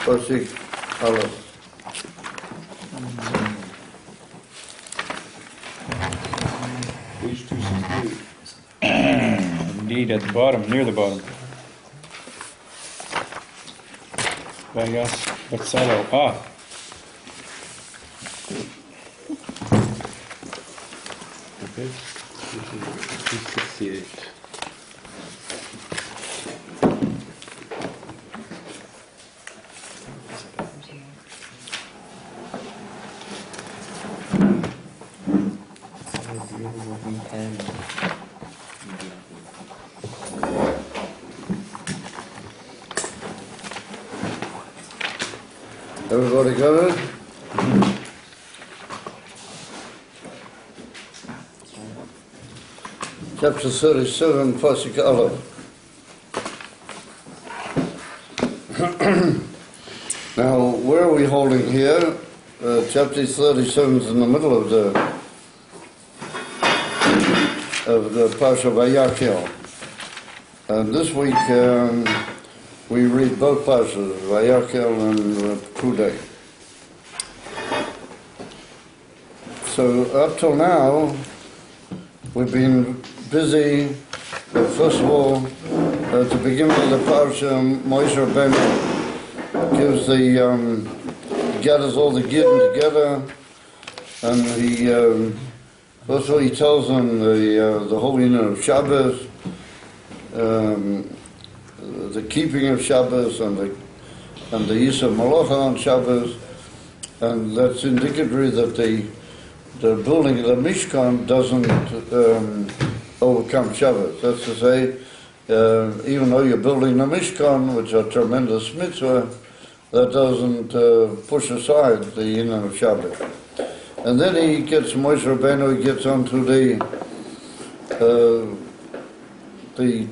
Pasuk Aleph. Page 268. Indeed, at the bottom, near the bottom. Vayakhel. Okay. 268. Everybody got it? Chapter 37, Pasuk Aleph. Now, where are we holding here? Chapter 37 is in the middle of the Parsha Vayakhel. And this week we read both Parshas, Vayakhel and pikudei. So up till now, we've been busy. First of all, at the beginning of the Parsha, Moshe Rabbeinu gives gathers all the Giddim together, and he first of all he tells them the whole unit of Shabbos, the keeping of Shabbos, and the use of Malacha on Shabbos, and that's indicatory that the building of the Mishkan doesn't overcome Shabbos. That's to say, even though you're building the Mishkan, which is a tremendous mitzvah, that doesn't push aside the unit of Shabbos. And then Moshe Rabbeinu gets onto the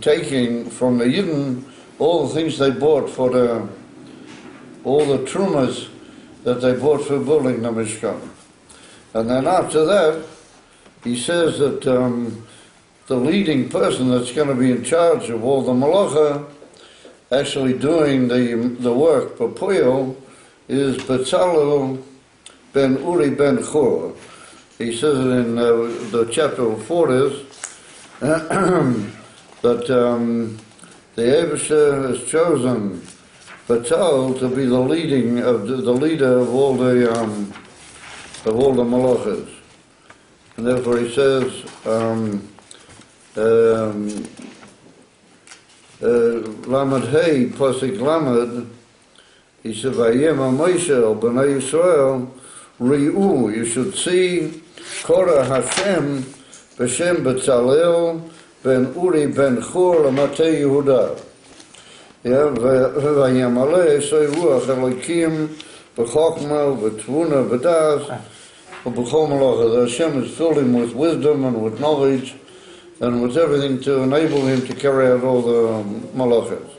taking from the Yidden all the things they bought for all the trumas that they bought for building the Mishkan. And then after that, he says that the leading person that's going to be in charge of all the malacha, actually doing the work for Puyo, is Bezalel ben Uri ben Chur. He says it in the chapter before this, that the Eibusher has chosen Bezalel to be the leader of all the malachas. And therefore he says, Lamed Hey, Pasuk Lamed, he said, Vayema Moshe el Bnei Yisrael, Ri'u, you should see, Korah Hashem, B'Shem Bezalel, ben Uri ben Chur, Lamate Yehuda. Yeah, Vayamale, Soy Ruach Elokim, B'Chokma, B'Tvuna, B'Das, B'Chol Malacha. Hashem has filled him with wisdom and with knowledge and with everything to enable him to carry out all the malachas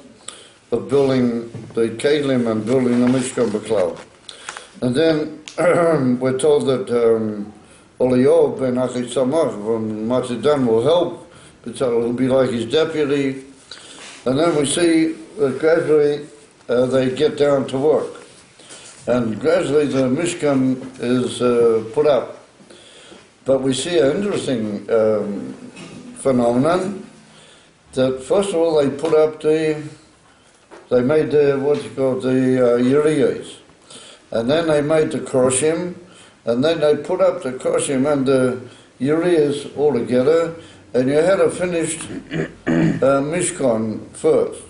of building the Kelim and building the Mishkan B'Klal. And then we're told that Oliyahu ben Achisamach from Matzidan will help, but will be like his deputy. And then we see that gradually they get down to work. And gradually the Mishkan is put up. But we see an interesting phenomenon, that first of all they put up they made the Urias. And then they made the Kroshim, and then they put up the Kroshim and the Urias all together, and you had a finished Mishkan first.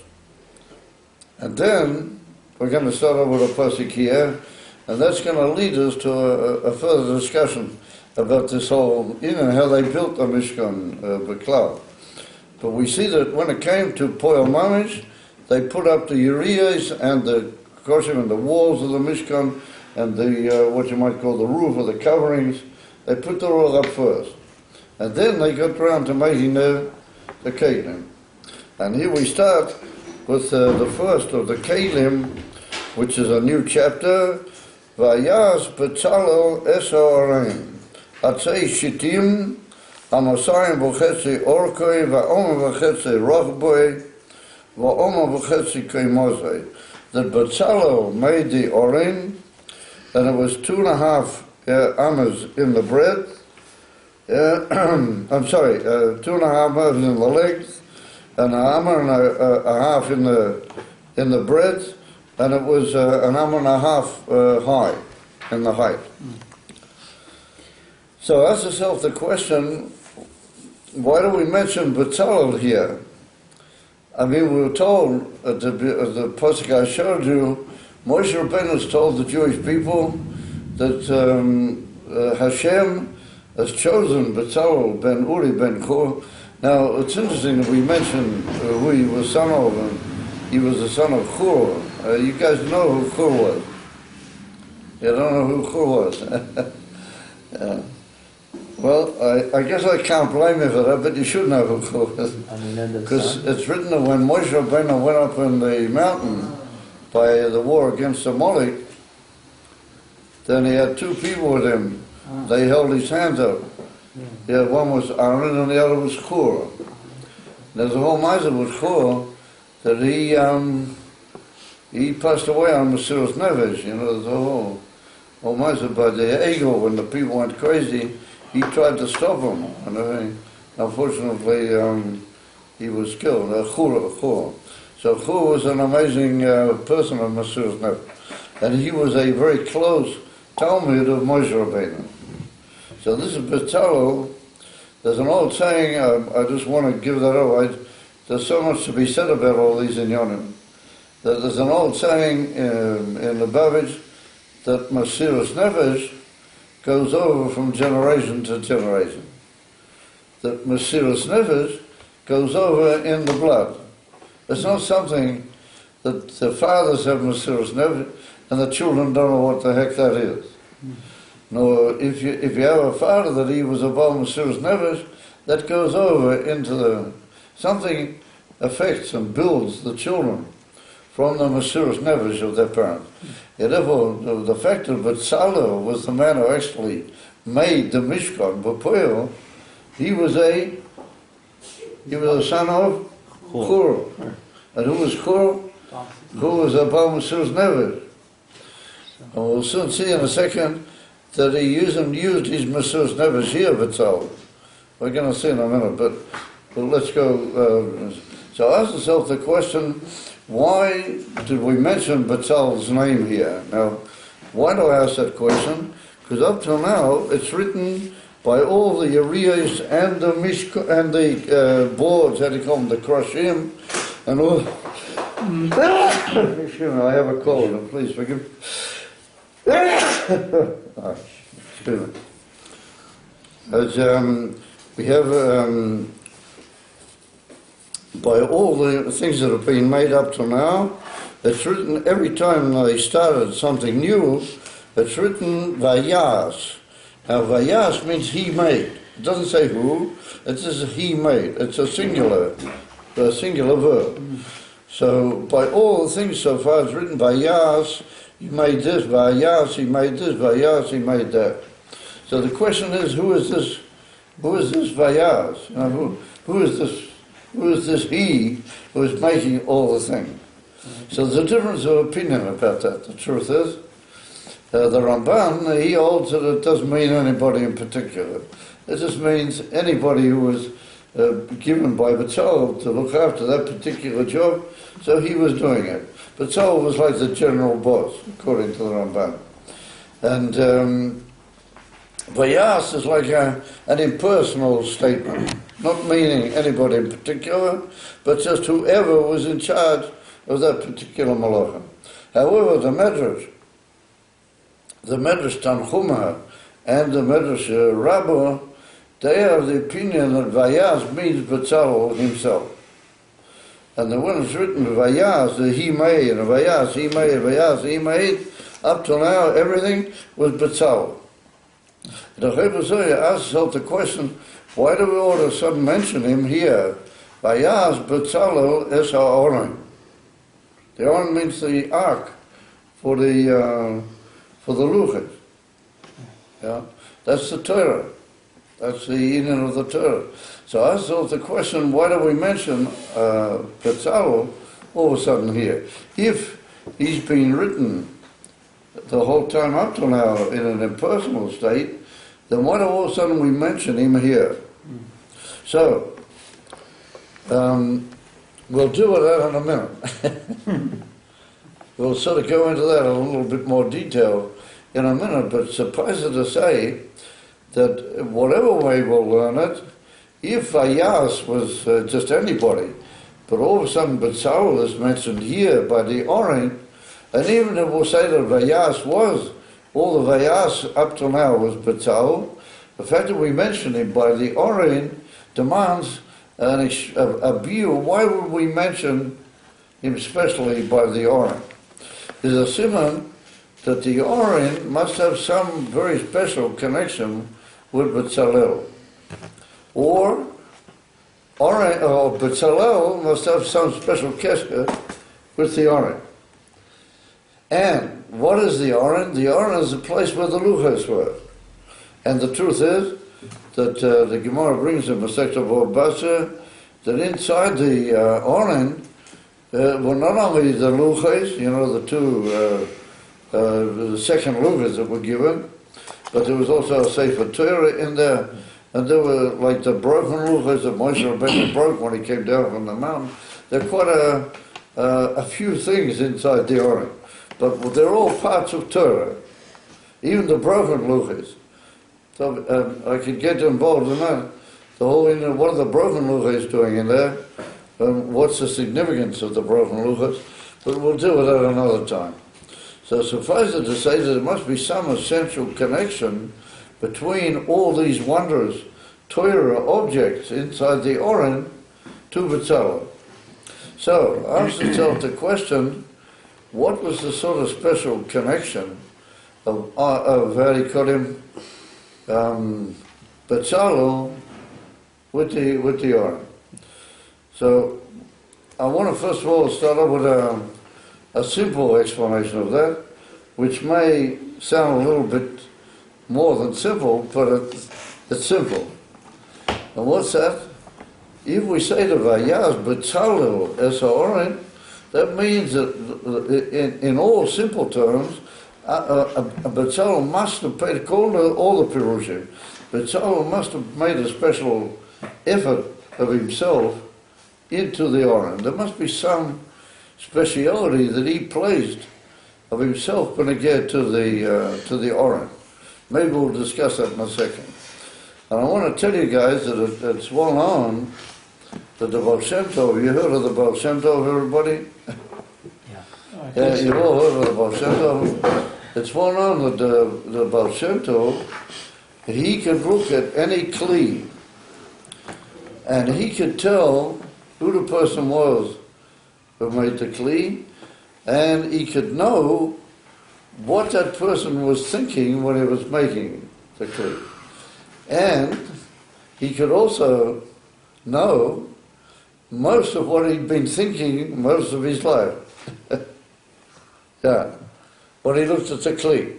And then we're going to start off with a pasuk here, and that's going to lead us to a further discussion about this whole, how they built the Mishkan B'Klal. But we see that when it came to Poel Mamish, they put up the Urias and the Kroshim and the walls of the Mishkan and the what you might call the roof or the coverings. They put the all up first. And then they got around to making the Kelim. And here we start with the first of the Kelim, which is a new chapter. Vayas Bezalel es ha'areim, atzei shitim, amasayim v'chetzi orkoi, va'omer v'chetzi rochboi, va'omer v'chetzi keimozei. that Bezalel made the orim, and it was 2.5 amas in the breadth. I'm sorry, 2.5 amas in the length, and an amma and a half in the breadth, and it was an amma and a half high in the height. So ask yourself the question, why do we mention Bezalel here? I mean, we were told, at the pasuk I showed you, Moshe Rabbeinu has told the Jewish people that Hashem has chosen Bezalel ben Uri ben Hur. Now, it's interesting that we mentioned who he was son of, and he was the son of Hur. You guys know who Hur was. You don't know who Hur was. Well, I guess I can't blame you for that, but you should know who Hur was. Because it's written that when Moshe Rabbeinu went up in the mountain by the war against Amalek, then he had 2 people with him. They held his hands up. Yeah, one was Aaron and the other was Hur. There's a whole mitzvah with Hur that he passed away on Mesiras Nefesh. You know, the whole mitzvah by the eagle when the people went crazy. He tried to stop him, and unfortunately he was killed. Hur. So Hur was an amazing person of Mesiras Nefesh, and he was a very close Talmud of Moshe Rabbeinu. So this is Bezalel. There's an old saying, I just want to give that out. There's so much to be said about all these inyanim. There's an old saying in the Babbage that Mesiras Nefesh goes over from generation to generation. That Mesiras Nefesh goes over in the blood. It's not something that the fathers have Mesiras Nefesh and the children don't know what the heck that is. No, if you have a father that he was above Mesiras Nefesh, that goes over into something affects and builds the children from the Mesiras Nefesh of their parents. And therefore, the fact that Bezalel was the man who actually made the Mishkan, B'Poel, he was a son of Hur. And who was Hur? Who was above Mesiras Nefesh. And we'll soon see in a second that he used his Mesiras Nefesh here, Bezalel. We're going to see in a minute, but let's go. So ask yourself the question, why did we mention Bezalel's name here? Now, why do I ask that question? Because up till now, it's written by all the Urias and the boards, how do you call them, the Kroshim, and all. Excuse me, I have a cold, and please forgive me. Excuse me. As we have, by all the things that have been made up to now, it's written every time they started something new, it's written Vayas. Now Vayas means he made. It doesn't say who, it says he made. It's a singular verb. So by all the things so far it's written Vayas, he made this, Vayas, he made this, Vayas, he made that. So the question is, who is this Vayas? You know, who is this he who is making all the things? So there's a difference of opinion about that. The truth is, the Ramban, he holds that it doesn't mean anybody in particular. It just means anybody who was given by Bezalel to look after that particular job, so he was doing it. Bezalel was like the general boss, according to the Ramban. And Vayas is like an impersonal statement, not meaning anybody in particular, but just whoever was in charge of that particular malacha. However, the Medrash Tanchuma and the Medrash Rabbah, they are of the opinion that Vayas means Bezalel himself. And when it's written Vayas, he made, and Vayas, he made, Vayas, he made, up till now everything was Bezalel. The Rebbe Zoya asks himself the question, why do we all of a sudden mention him here? Vayas Bezalel es ha'orim. The orim means the ark for the luchas. Yeah, that's the Torah. That's the union of the Torah. So I ask the question, why do we mention Bezalel all of a sudden here? If he's been written the whole time up till now in an impersonal state, then why do all of a sudden we mention him here? So, we'll deal with that in a minute. We'll sort of go into that in a little bit more detail in a minute, but suffice it to say that whatever way we'll learn it, if Vayas was just anybody, but all of a sudden Betzalel is mentioned here by the Oren, and even if we'll say that Vayas was, all the Vayas up till now was Betzalel, the fact that we mention him by the Oren demands a view. Why would we mention him especially by the Oren? There's a simon that the Oren must have some very special connection with Betzalel. Or Betzalel must have some special kesher with the Oren. And what is the Oren? The Oren is the place where the luchos were. And the truth is that the Gemara brings in Masechta Bava Basra that inside the Oren were not only the luchos, the two, the second luchos that were given, but there was also a Sefer Torah in there, and there were like the broken luchos that Moshe Rabbeinu broke when he came down from the mountain. There are quite a few things inside the Oren, but they're all parts of Torah, even the broken luchos. So I could get involved in that. The whole, what are the broken luchos doing in there? What's the significance of the broken luchos? But we'll deal with that another time. So suffice it to say that there must be some essential connection between all these wondrous Torah objects inside the Oren to Betzalel. So ask yourself the question, what was the sort of special connection of how do you call him, Betzalel with the Oren? So I want to first of all start off with a simple explanation of that, which may sound a little bit more than simple, but it's simple. And what's that? If we say to Vayaz Betzalel es ha'oren, that means that in all simple terms, Betzalel must have paid all the Pirushim. Betzalel must have made a special effort of himself into the Oren. There must be some speciality that he placed of himself when it get to the Oren. Maybe we'll discuss that in a second. And I want to tell you guys that it's well known that the Baal Shem Tov, you heard of the Baal Shem Tov, everybody? Yeah, you've all heard of the Baal Shem Tov. It's well known that the Baal Shem Tov, he could look at any kli, and he could tell who the person was who made the kli, and he could know what that person was thinking when he was making the kli. And he could also know most of what he'd been thinking most of his life. Yeah, when he looked at the kli.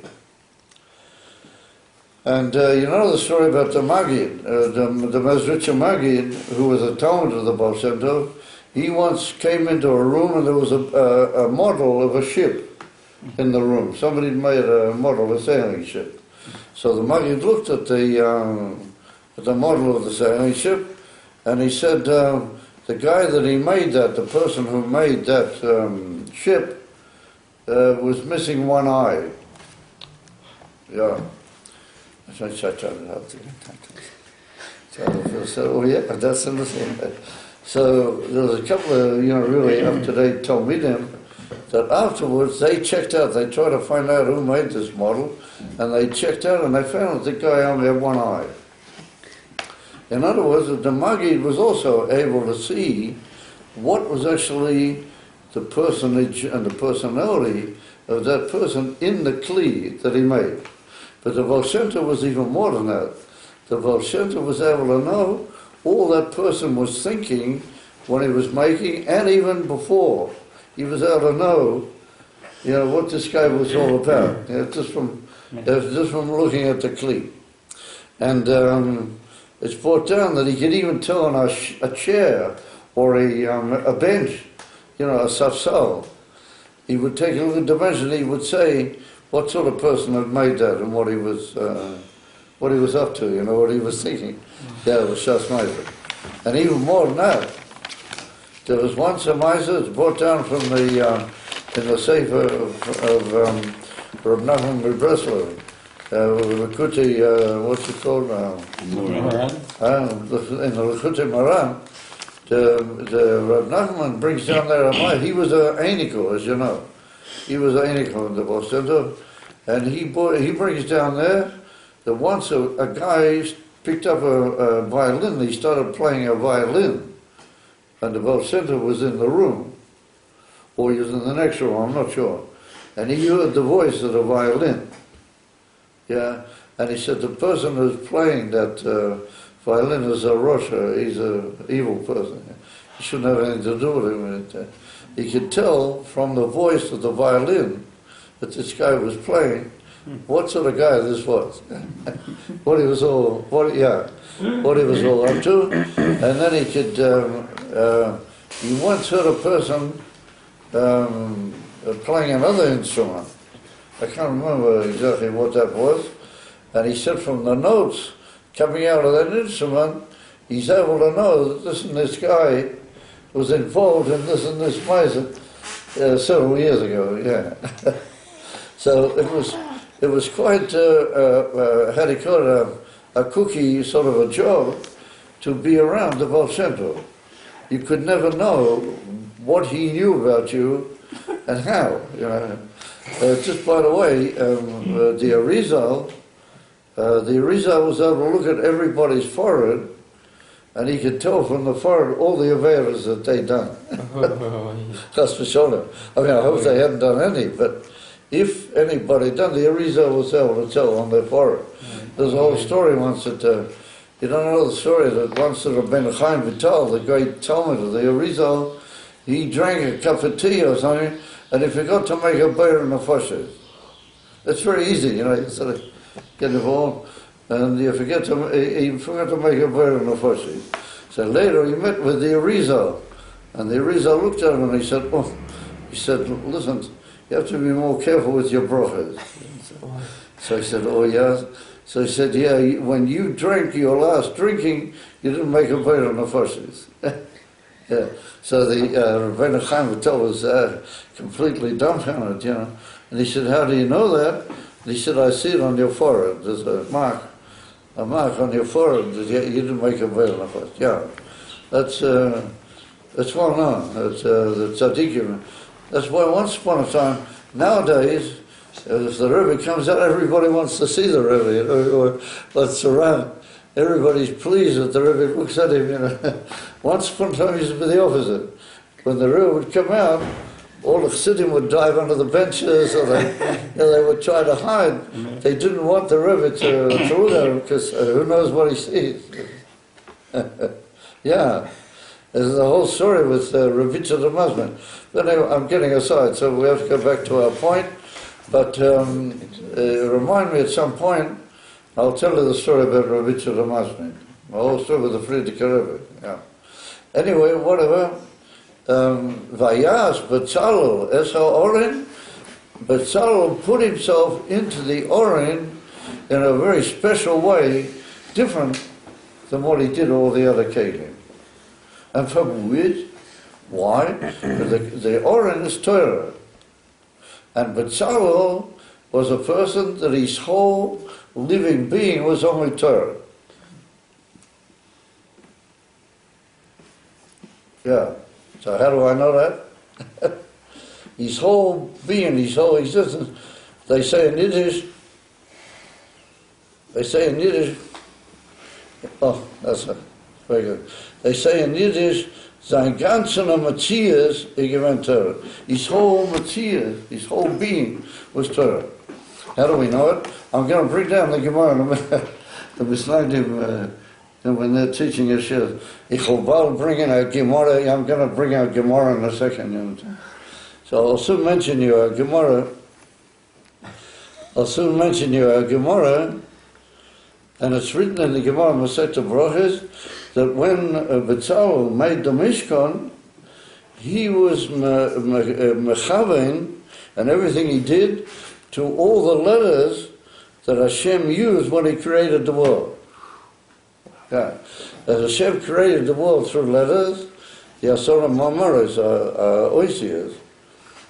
And you know the story about the Maggid, the Mezritcher Maggid, who was a Talmud of the Baal Shem Tov. He once came into a room and there was a model of a ship in the room. Somebody made a model of a sailing ship. So the Maggid looked at the model of the sailing ship, and he said, the guy that he made that, the person who made that ship, was missing one eye. Yeah. So yeah, that's in the same. So there was a couple of really up-to-date Talmidim that afterwards they checked out. They tried to find out who made this model, and they checked out and they found that the guy only had one eye. In other words, the Maggid was also able to see what was actually the personage and the personality of that person in the kli that he made. But the Baal Shem Tov was even more than that. The Baal Shem Tov was able to know all that person was thinking when he was making, and even before. He was able to know, what this guy was all about, just from looking at the kli. And it's brought down that he could even tell on a chair or a bench, a safsal, he would take a look at the measure, he would say what sort of person had made that and what he was up to, what he was thinking. Yeah, it was Shas Meiser. And even more than that, there was once a Meiser that brought down from in the Sefer of Rabbi Gafne in Breslau, pikudei, what's it called now? In the pikudei Maran, the Rabbi Gafne brings down there a Meiser. He was an Einiko, as you know. He was an Einiko in the Baal Center, and he brings down there that once a guy picked up a violin, he started playing a violin, and the Baal Center was in the room, or he was in the next room, I'm not sure, and he heard the voice of the violin, yeah, and he said the person who's playing that violin is a Russia, he's an evil person, he shouldn't have anything to do with him. He could tell from the voice of the violin that this guy was playing what sort of guy this was, what he was all up to, and then he could. He once heard a person playing another instrument. I can't remember exactly what that was, and he said from the notes coming out of that instrument, he's able to know that this and this guy was involved in this and this Meiser several years ago. Yeah, so it was quite how do you call it, a cookie sort of a job to be around the Baal Shem Tov. You could never know what he knew about you and how. Just by the way, the Arizal was able to look at everybody's forehead, and he could tell from the forehead all the Averas that they'd done. That's for sure. I mean, I hope they hadn't done any, but if anybody done, the Arizal was able to tell on their forehead. There's a whole story once that, you don't know the story, that once that Rabbi Chaim Vital, the great Talmud of the Arizal, he drank a cup of tea or something, and he forgot to make a beir in the foshes. It's very easy, you sort of get involved, and he forgot to make a beir in the foshes. So later he met with the Arizal, and the Arizal looked at him and he said, listen, you have to be more careful with your brachas. So he said, oh yeah. So he said, yeah, when you drank your last drinking, you didn't make a beir on the foshes. Yeah. So the Rabbi Chaim Vital was completely dumbfounded, And he said, how do you know that? And he said, I see it on your forehead. There's a mark on your forehead that you didn't make a beir on the foshes. Yeah, that's well known. That's the tzaddikim. That's why once upon a time, nowadays, if the Rebbe comes out, everybody wants to see the Rebbe, or what's around. Everybody's pleased that the Rebbe looks at him, Once upon a time, it used to be the opposite. When the Rebbe would come out, all the Chassidim would dive under the benches, or they would try to hide. They didn't want the Rebbe to look at him, because who knows what he sees. Yeah. There's a whole story with Ravitcha the Muslim. But anyway, I'm getting aside, so we have to go back to our point. But remind me at some point, I'll tell you the story about Ravitcha the Muslim. The whole story with the Friedrich Rebbe. Yeah. Anyway, whatever. Vayas Betzalel es ha'oren. Betzalel put himself into the oren in a very special way, different than what he did all the other kelim. And from which, why? The oren is Torah. And Betzalel was a person that his whole living being was only Torah. Yeah. So how do I know that? His whole being, his whole existence, they say in Yiddish, oh, that's very good. They say in Yiddish, sein ganzer Matthias, gewinnt Torah. His whole Matthias, his whole being was Torah. How do we know it? I'm going to bring down the Gemara in a minute. The Mishnayim, when they're teaching us here, I'm going to bring out Gemara in a second. So I'll soon mention you a Gemara. And it's written in the Gemara Masechet Brachos that when Betzalel made the Mishkan, he was mechaven, and everything he did, to all the letters that Hashem used when he created the world. Yeah. As Hashem created the world through letters, the Asara Mamaras are oisias.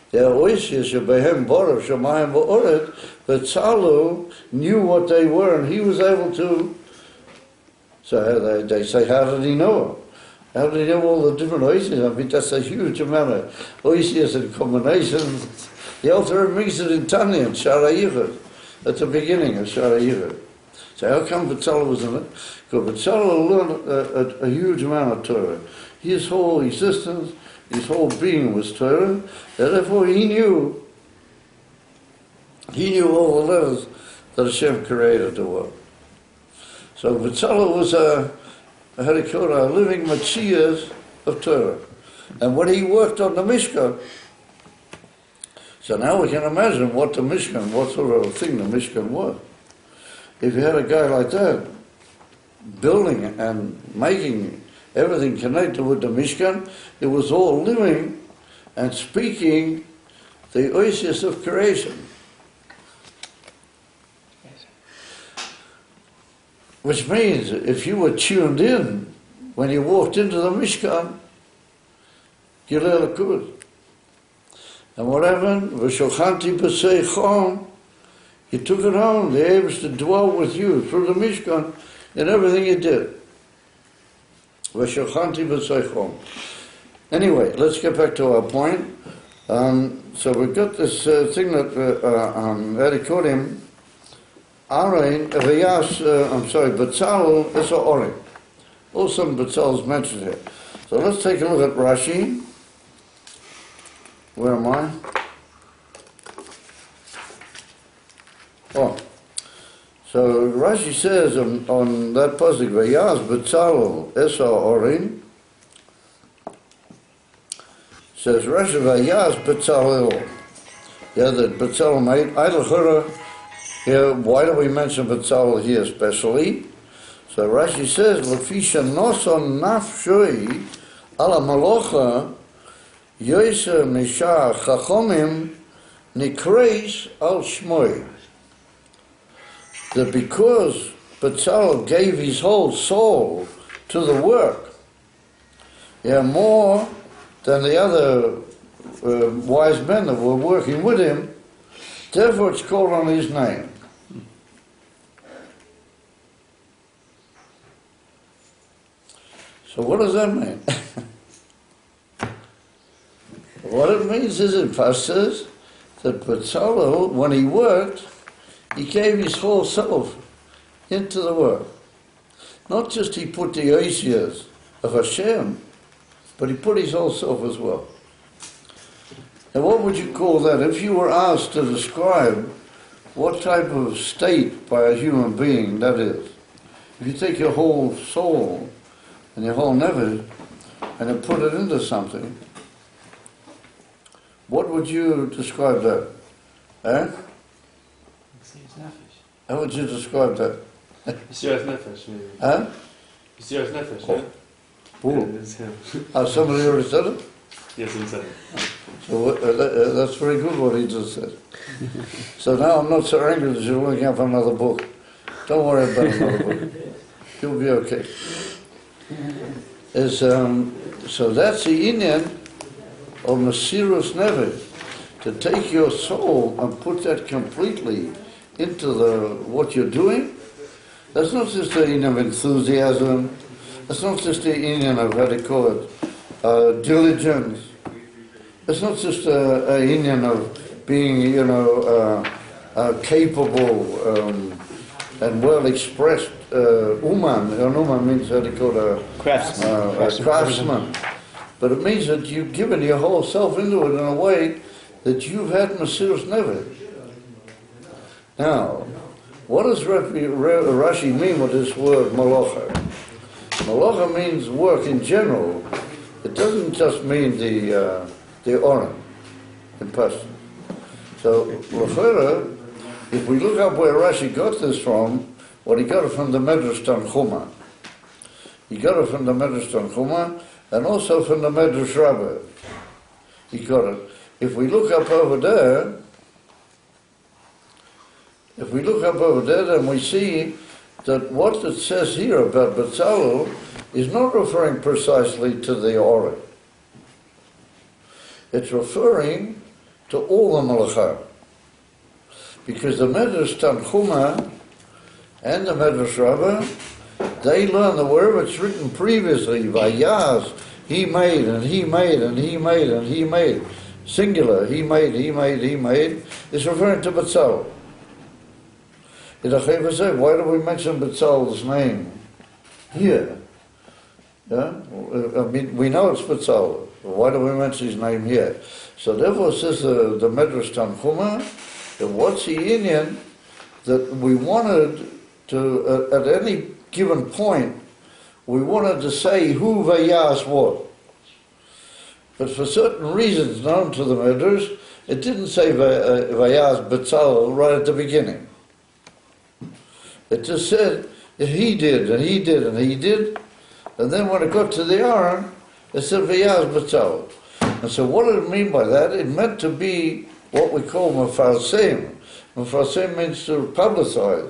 They are oisias, Shebehem Borav, Shemayim V'oret, but Tzalu knew what they were, and he was able to. So they say, how did he know? How did he know all the different oisias? I mean, that's a huge amount of oisias and combinations. The Alter Rebbe brings it in Tanya, in Shara Yichud, at the beginning of Shara Yichud. So how come B'Tzalel was in it? Because B'Tzalel learned a huge amount of Torah. His whole existence, his whole being was Torah, and therefore he knew all the letters that Hashem created the world. So B'Tzalel was a living Matthias of Torah. And when he worked on the Mishkan, so now we can imagine what the Mishkan, what sort of thing the Mishkan was. If you had a guy like that, building and making everything connected with the Mishkan, it was all living and speaking the oasis of creation. Which means, if you were tuned in when you walked into the Mishkan, Gilei Lakud. And what happened? V'shochanti b'sei chom. You took it home. The Abbas to dwell with you through the Mishkan in everything you did. V'shochanti b'sei chom. Anyway, let's get back to our point. So we've got this thing that Eddie called him. B'Tzalel is a Orim. Also B'Tzalel's mentioned here. So let's take a look at Rashi. Where am I? Oh. So Rashi says on that pasuk, Vayaz B'Tzalel es Orim. Says Rashi, Vayaz B'Tzalel. Yeah, that B'Tzalel made Eilachura. Here, why do we mention B'Tzalel here especially? So Rashi says, L'fisha noson nafshui ala malocha yoyser mishar chachomim nikreis al shmoi. That because B'Tzalel gave his whole soul to the work, more than the other wise men that were working with him, therefore it's called on his name. So what does that mean? What it means is it says that B'Tzalel, when he worked, he gave his whole self into the work. Not just he put the oisias of Hashem, but he put his whole self as well. And what would you call that? If you were asked to describe what type of state by a human being that is, if you take your whole soul and your whole nefesh and you put it into something, what would you describe that? How would you describe that? Shiur Nefesh, maybe. Huh? Shiur Nefesh, Oh. yeah? Who? Yeah, it's him. Somebody already said it? Yes, he said it. So that's very good what he just said. So now I'm not so angry that you're looking up another book. Don't worry about another book. You'll be okay. So that's the inyan of Mesirus Nefesh, to take your soul and put that completely into what you're doing. That's not just the inyan of enthusiasm. That's not just the inyan of, how they call it, diligence. It's not just a inyan of being, capable and well expressed. Uman means, how they call it, a craftsman. But it means that you've given your whole self into it in a way that you've had Mesirus Nefesh. Now, what does Rashi mean with this word malacha? Malacha means work in general. It doesn't just mean the Orim in person. So, l'chera, if we look up where Rashi got this from, he got it from the Medrash Tanchuma. He got it from the Medrash Tanchuma and also from the Medrash Rabbah. He got it. If we look up over there, then we see that what it says here about Betzalel is not referring precisely to the Ori. It's referring to all the Malacha. Because the Medrash Tanchuma and the Medrash Rabbah, they learn that wherever it's written previously, Vayaz, he made, and he made, and he made, and he made, singular, he made, is referring to Betzalel. In the say, why do we mention Betzalel's name here? Yeah? I mean, we know it's Betzalel. Why do we mention his name here? So therefore says the Medrash Tanchuma, that what's the Inyan that we wanted to, at any given point, we wanted to say who Vayas was. But for certain reasons known to the Medrash, it didn't say Vayas Betzalel right at the beginning. It just said that he did, and he did, and he did. And then when it got to the Aaron, it said Vayaz Betzalel. And so what did it mean by that? It meant to be what we call Mefarsim. Mefarsim means to publicize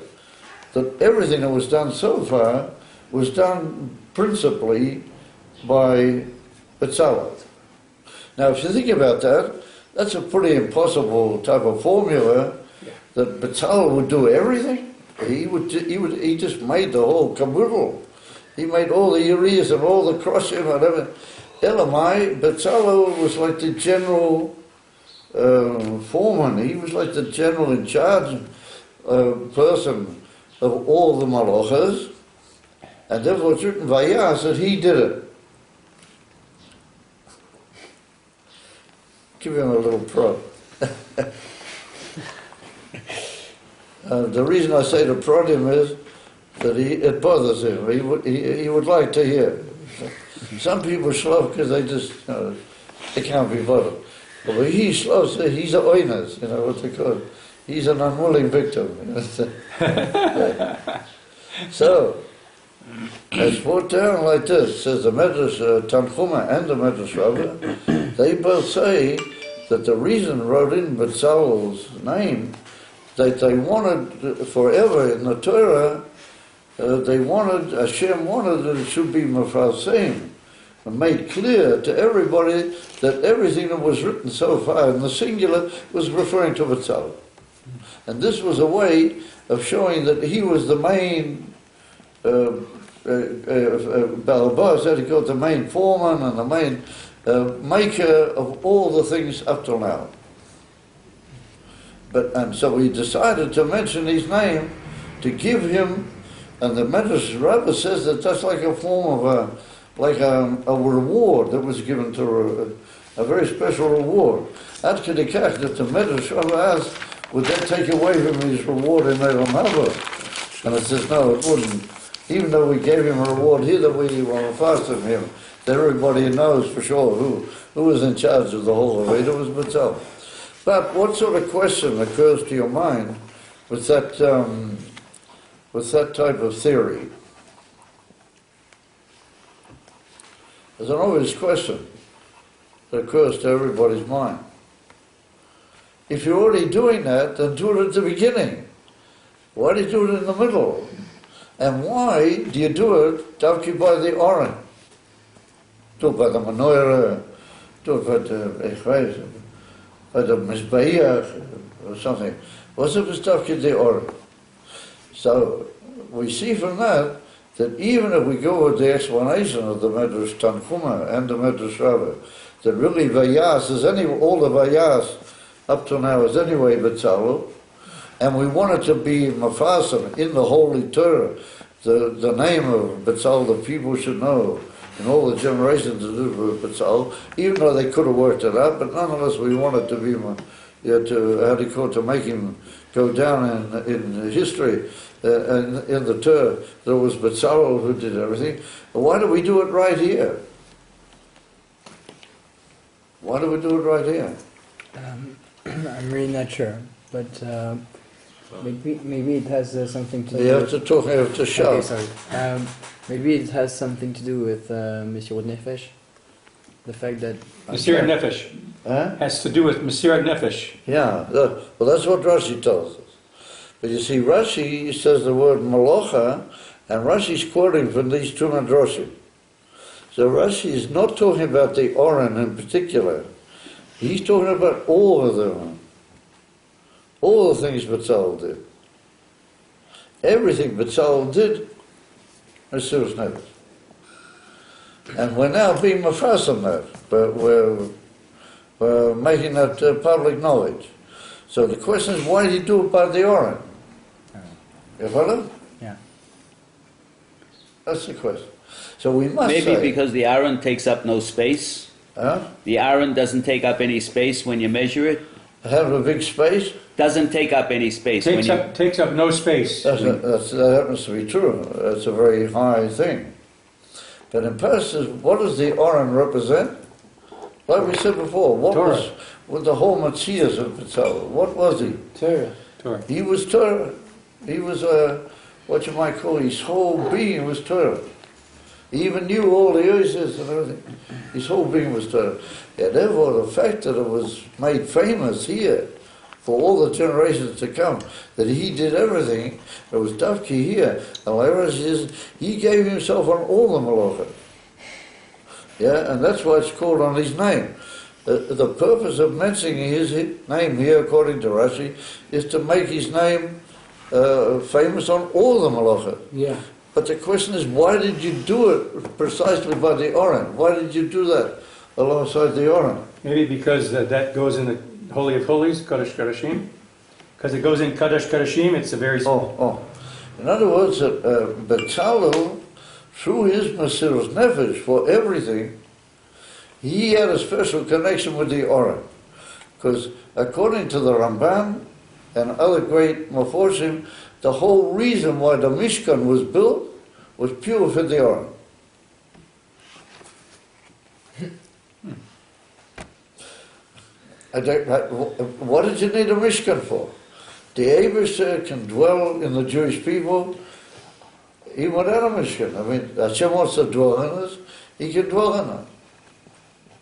that everything that was done so far was done principally by Betzalel. Now if you think about that, that's a pretty impossible type of formula, that Betzalel would do everything. He just made the whole caboodle. He made all the Urias and all the crossing and everything. Elamai, Betzalel was like the general foreman. He was like the general in charge person of all the malachas. And therefore it's written Vayas that he did it. Give him a little prod. The reason I say to prod him is that it bothers him. He would like to hear. Some people slow because they just, they can't be bothered. But when he's slow, he's a oiners, what they call it. He's an unwilling victim. So, it's put down like this. Says the Medrash Tanchuma and the Medrash Rabbah, they both say that the reason wrote in Betzalel's name, that they wanted forever in the Torah, Hashem wanted that it should be Mefarsim, and made clear to everybody that everything that was written so far in the singular was referring to Betzalel. And this was a way of showing that he was the main Balabas, that he called the main foreman and the main maker of all the things up till now. And so we decided to mention his name to give him, and the Medrash Rabbah says that that's like a form of a reward that was given to a very special reward. Ad kedikach that the Medrash Rabbah asked, would that take away from his reward in Olam Haba? And it says no, it wouldn't. Even though we gave him a reward here that we were fasting him, that everybody knows for sure who was in charge of the whole Aveda was Betzalel. But what sort of question occurs to your mind with that type of theory? There's an obvious question that occurs to everybody's mind. If you're already doing that, then do it at the beginning. Why do you do it in the middle? And why do you do it davki by the Oren? Do it by the menorah, do it by the Mizbeach, or something. What's it with davki the Oren? So we see from that even if we go with the explanation of the Medrash Tanchuma and the Medrash Rabbah, that really Vayas is all the Vayas up to now is anyway Betzalel, and we want it to be Mefarsim in the Holy Torah, the name of Betzalel, the people should know, in all the generations to do with Betzalel, even though they could have worked it out, but nonetheless we want it to be, to make him go down in history, and in the Torah, there was Betzalel who did everything. But why do we do it right here? Why do we do it right here? I'm really not sure, but maybe it has something to do. You have to shout. Okay, sorry. Maybe it has something to do with Shiur Nefesh. The fact that Shiur Nefesh. Huh? Has to do with Mesirat Nefesh. Yeah, well that's what Rashi tells us. But you see, Rashi says the word Malocha, and Rashi's quoting from these two Madrashim. So Rashi is not talking about the Oren in particular. He's talking about all of them. All the things Batzal did. Everything Batzal did, Mesiras Nefesh. And we're now being mafas on that, but we're making that public knowledge. So the question is, why did he do it by the Oren? You follow? Yeah. That's the question. So we must Maybe say, because the Aaron takes up no space. huh? The Aaron doesn't take up any space when you measure it. Have a big space. Doesn't take up any space when you... Takes up no space. That happens to be true. That's a very high thing. But in Parshas, what does the Oren represent? Like we said before, what Torah. was with the whole Matthias of Batzal? What was he? Torah. Torah. He was Torah. He was what you might call his whole being was Torah. He even knew all the uses and everything. His whole being was Torah. Yeah, therefore, the fact that it was made famous here for all the generations to come, that he did everything, it was Davki here. And Rashi says he gave himself on all the malachas. Yeah, and that's why it's called on his name. The purpose of mentioning his name here, according to Rashi, is to make his name famous on all the malachas. Yeah. But the question is, why did you do it precisely by the Oren? Why did you do that alongside the Oren? Maybe because that goes in the Holy of Holies, Kodesh Kodashim. Because it goes in Kodesh Kodashim, it's a very... In other words, Bezalel, through his Mesiras Nefesh for everything, he had a special connection with the Oren. Because according to the Ramban and other great Meforshim, the whole reason why the Mishkan was built was pure for the Oren. What did you need a Mishkan for? The Eibusher can dwell in the Jewish people even without a Mishkan. I mean, Hashem wants to dwell in us, he can dwell in us.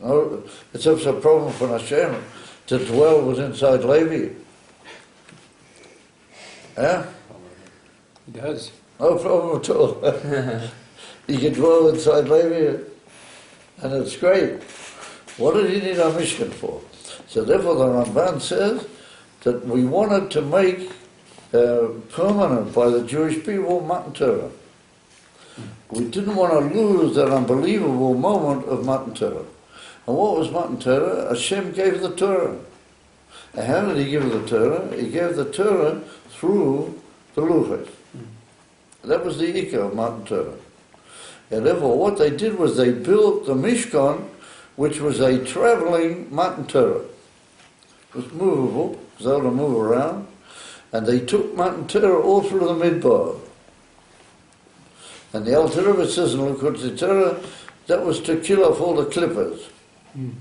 No, it's a problem for Hashem to dwell with inside Levi. Yeah? It does. No problem at all. He can dwell inside Levi, and it's great. What did he need a Mishkan for? So therefore the Ramban says that we wanted to make permanent by the Jewish people Matan Torah. We didn't want to lose that unbelievable moment of Matan Torah. And what was Matan Torah? Hashem gave the Torah. And how did he give the Torah? He gave the Torah through the Luchos. That was the Ikar of Matan Torah. And therefore what they did was they built the Mishkan, which was a traveling Matan Torah. It was movable, it was able to move around, and they took Matan Torah all through the Midbar. And the Alter Rebbe says in Likutei Torah, that was to kill off all the clippers. And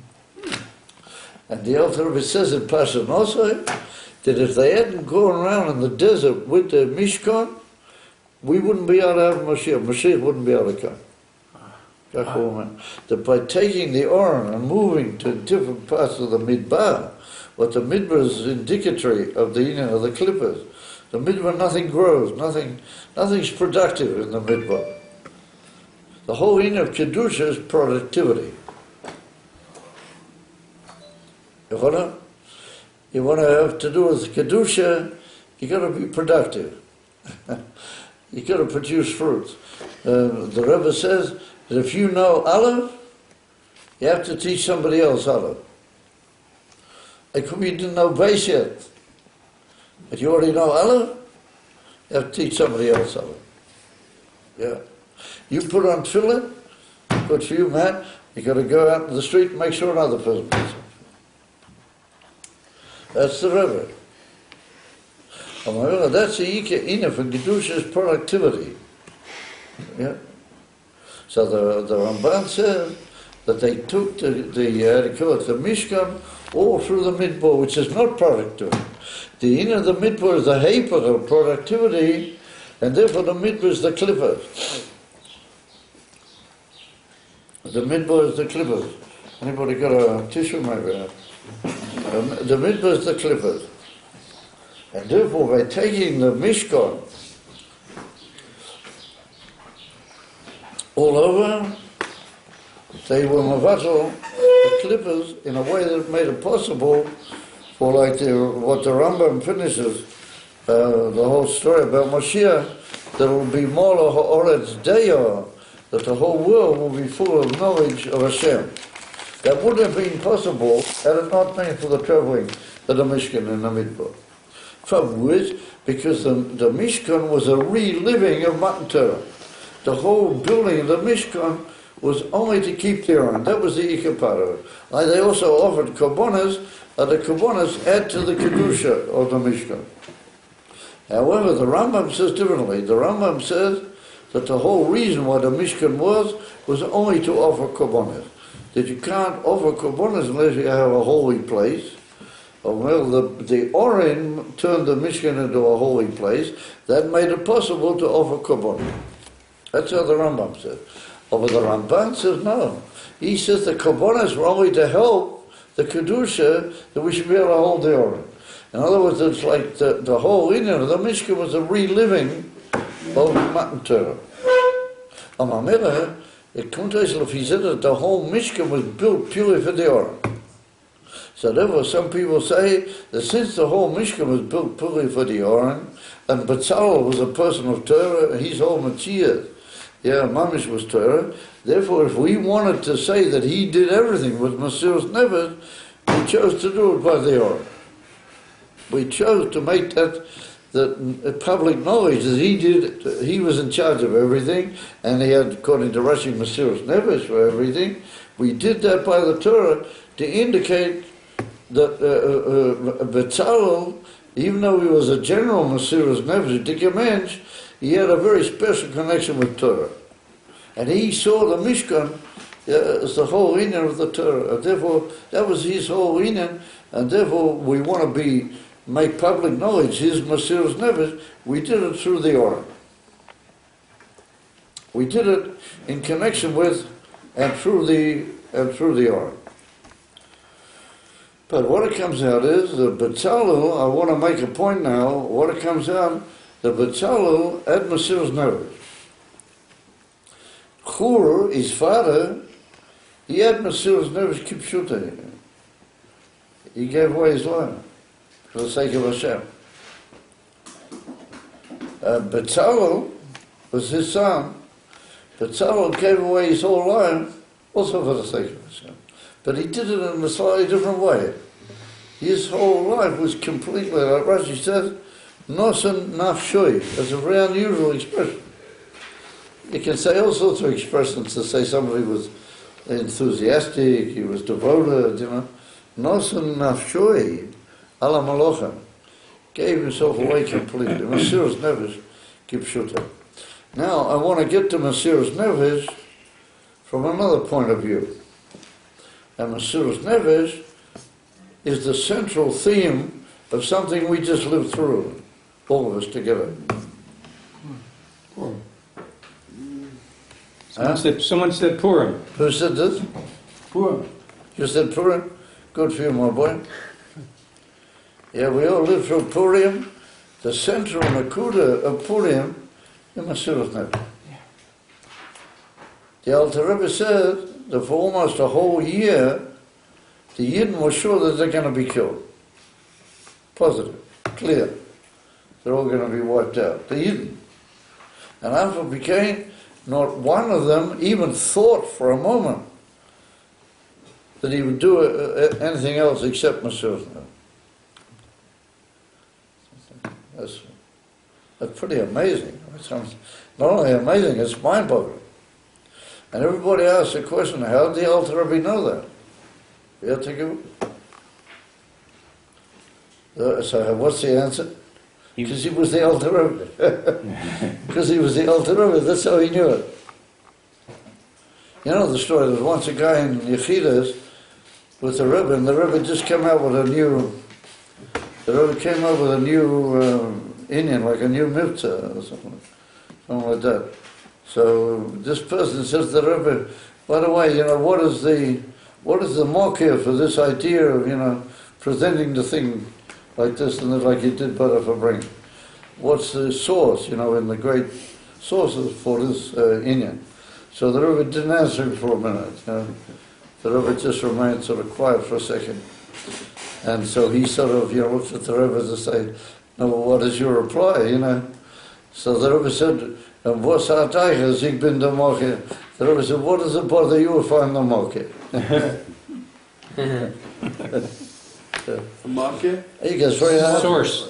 the Alter Rebbe says in Pasha Nosai, that if they hadn't gone around in the desert with the Mishkan, we wouldn't be able to have Mashiach. Mashiach wouldn't be able to come. That by taking the Oren and moving to different parts of the Midbar, what the Midbar is indicatory of the union of the clippers. The Midbar, nothing grows, nothing's productive in the Midbar. The whole union of Kedusha is productivity. You want to have to do with Kedusha, you got to be productive. You got to produce fruits. The Rebbe says that if you know Aleph, you have to teach somebody else Aleph. Like you didn't know Beis yet, but you already know Aleph, you have to teach somebody else Aleph. Yeah. You put on tefillin, good for you, man. You got to go out in the street and make sure another person puts on. That's the Rebbe. That's the Ina for Kedusha's productivity. Yeah. So the Ramban says that they took the Mishkan all through the Midbar, which is not productivity. The Ina of the Midbar is the Heper of productivity, and therefore the Midbar is the clippers. The Midbar is the clippers. Anybody got a tissue maybe? The mitzvah is the clippers. And therefore, by taking the Mishkan all over, they were mavatal the clippers in a way that made it possible for what the Rambam finishes, the whole story about Mashiach, that it will be Mola Ha'oretz Deya, that the whole world will be full of knowledge of Hashem. That wouldn't have been possible had it not been for the traveling of the Mishkan and the Midbar. From which, because the Mishkan was a reliving of Matan Torah. The whole building of the Mishkan was only to keep the Aron. That was the Ikar part of it. Like they also offered Korbanos, and the Korbanos add to the Kedusha of the Mishkan. However, the Rambam says differently. The Rambam says that the whole reason why the Mishkan was only to offer Korbanos. That you can't offer Korbanos unless you have a holy place. Well, the Orin turned the Mishkan into a holy place. That made it possible to offer Korbanos. That's how the Rambam says. But the Ramban says no. He says the Korbanos were only to help the Kedusha that we should be able to hold the Orin. In other words, it's like the whole Indian of the Mishkan was a reliving of Matan Torah. It comes if he said that the whole Mishkan was built purely for the Orin. So therefore some people say that since the whole Mishkan was built purely for the Orin, and Betzalel was a person of Torah, and his whole Matthias, Mamish was Torah, therefore if we wanted to say that he did everything with Mesiras Nefesh, we chose to do it by the Orin. We chose to make that public knowledge that he was in charge of everything, and he had, according to Rashi, Mesiras Nefesh for everything. We did that by the Torah to indicate that Betzalel, even though he was a general Mesiras Nefesh, Dikemensch, he had a very special connection with Torah. And he saw the Mishkan as the whole inyan of the Torah. And therefore, that was his whole inyan, and therefore we want to make public knowledge his Mesiras Nefesh. We did it through the Orin. We did it in connection with and through the Orin. But what it comes out is that Betzalel, I want to make a point now, what it comes out, that Betzalel had Mesiras Nefesh. Chur, his father, he had Mesiras Nefesh Kipshutei. He gave away his life for the sake of Hashem. Betzalel was his son. Betzalel gave away his whole life also for the sake of Hashem. But he did it in a slightly different way. His whole life was completely, like Rashi says, nosen nafshoy. That's a very unusual expression. You can say all sorts of expressions to say somebody was enthusiastic, he was devoted, Nosen nafshoy, ala malocha. Gave himself away completely. Mesiras Nefesh kipshuta. Now, I want to get to Mesiras Nefesh from another point of view. And Mesiras Nefesh is the central theme of something we just lived through, all of us together. Someone said Purim. Who said this? Purim. You said Purim? Good for you, my boy. Yeah, we all lived through Purim. The central nakuda of Purim is Mesiras Nefesh. The Alter Rebbe said that for almost a whole year, the Yidden were sure that they're going to be killed. Positive, clear. They're all going to be wiped out. The Yidden. And after it became, not one of them even thought for a moment that he would do anything else except Mesiras Nefesh. That's pretty amazing. It's not only amazing, it's mind-boggling. And everybody asks the question, how did the Alter Rebbe know that? You have to give. So what's the answer? Because he was the Alter Rebbe. Because he was the Alter Rebbe, that's how he knew it. You know the story, there was once a guy in Yechidas with the Rebbe, and the Rebbe just came out with a new Indian, like a new mitzvah or something like that. So this person says to the Rebbe, by the way, what is what is the mark here for this idea of, presenting the thing like this and that, like you did butter for bring? What's the source, in the great sources for this inyan? So the Rebbe didn't answer him for a minute. The Rebbe just remained sort of quiet for a second. And so he sort of, looked at the Rebbe to say, no, what is your reply, So the Rebbe said, "Was hat eigentlich, ich bin der Moche." The Rebbe said, "What does it bother you if I'm the Moche?" The market? He gets very hard. The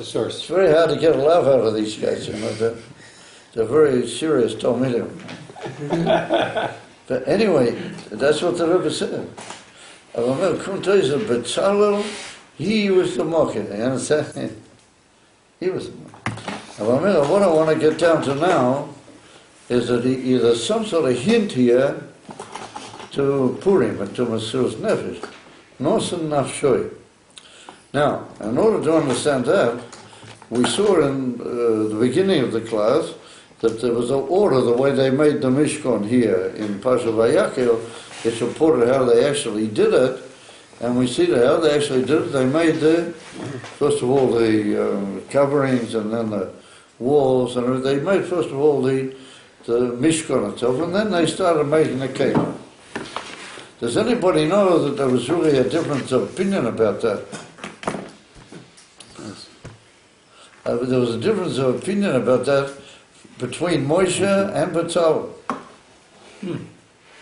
source. It's very hard to get a laugh out of these guys, They're very serious Talmidim. But anyway, that's what the Rebbe said. I remember Kuntayza Betzalel, he was the Moche, you understand? He was the Moche. I remember what I want to get down to now is that there's some sort of hint here to Purim and to Mesiras Nefesh. Nosen Nafshoi. Now, in order to understand that, we saw in the beginning of the class that there was an order, the way they made the Mishkan here in Pasha Vayakhel. It's reported how they actually did it, and we see how they actually did it. They made first of all, the coverings and then the walls, and they made, first of all, the Mishkan itself, and then they started making the cake. Does anybody know that there was really a difference of opinion about that? There was a difference of opinion about that between Moshe and Betzalel.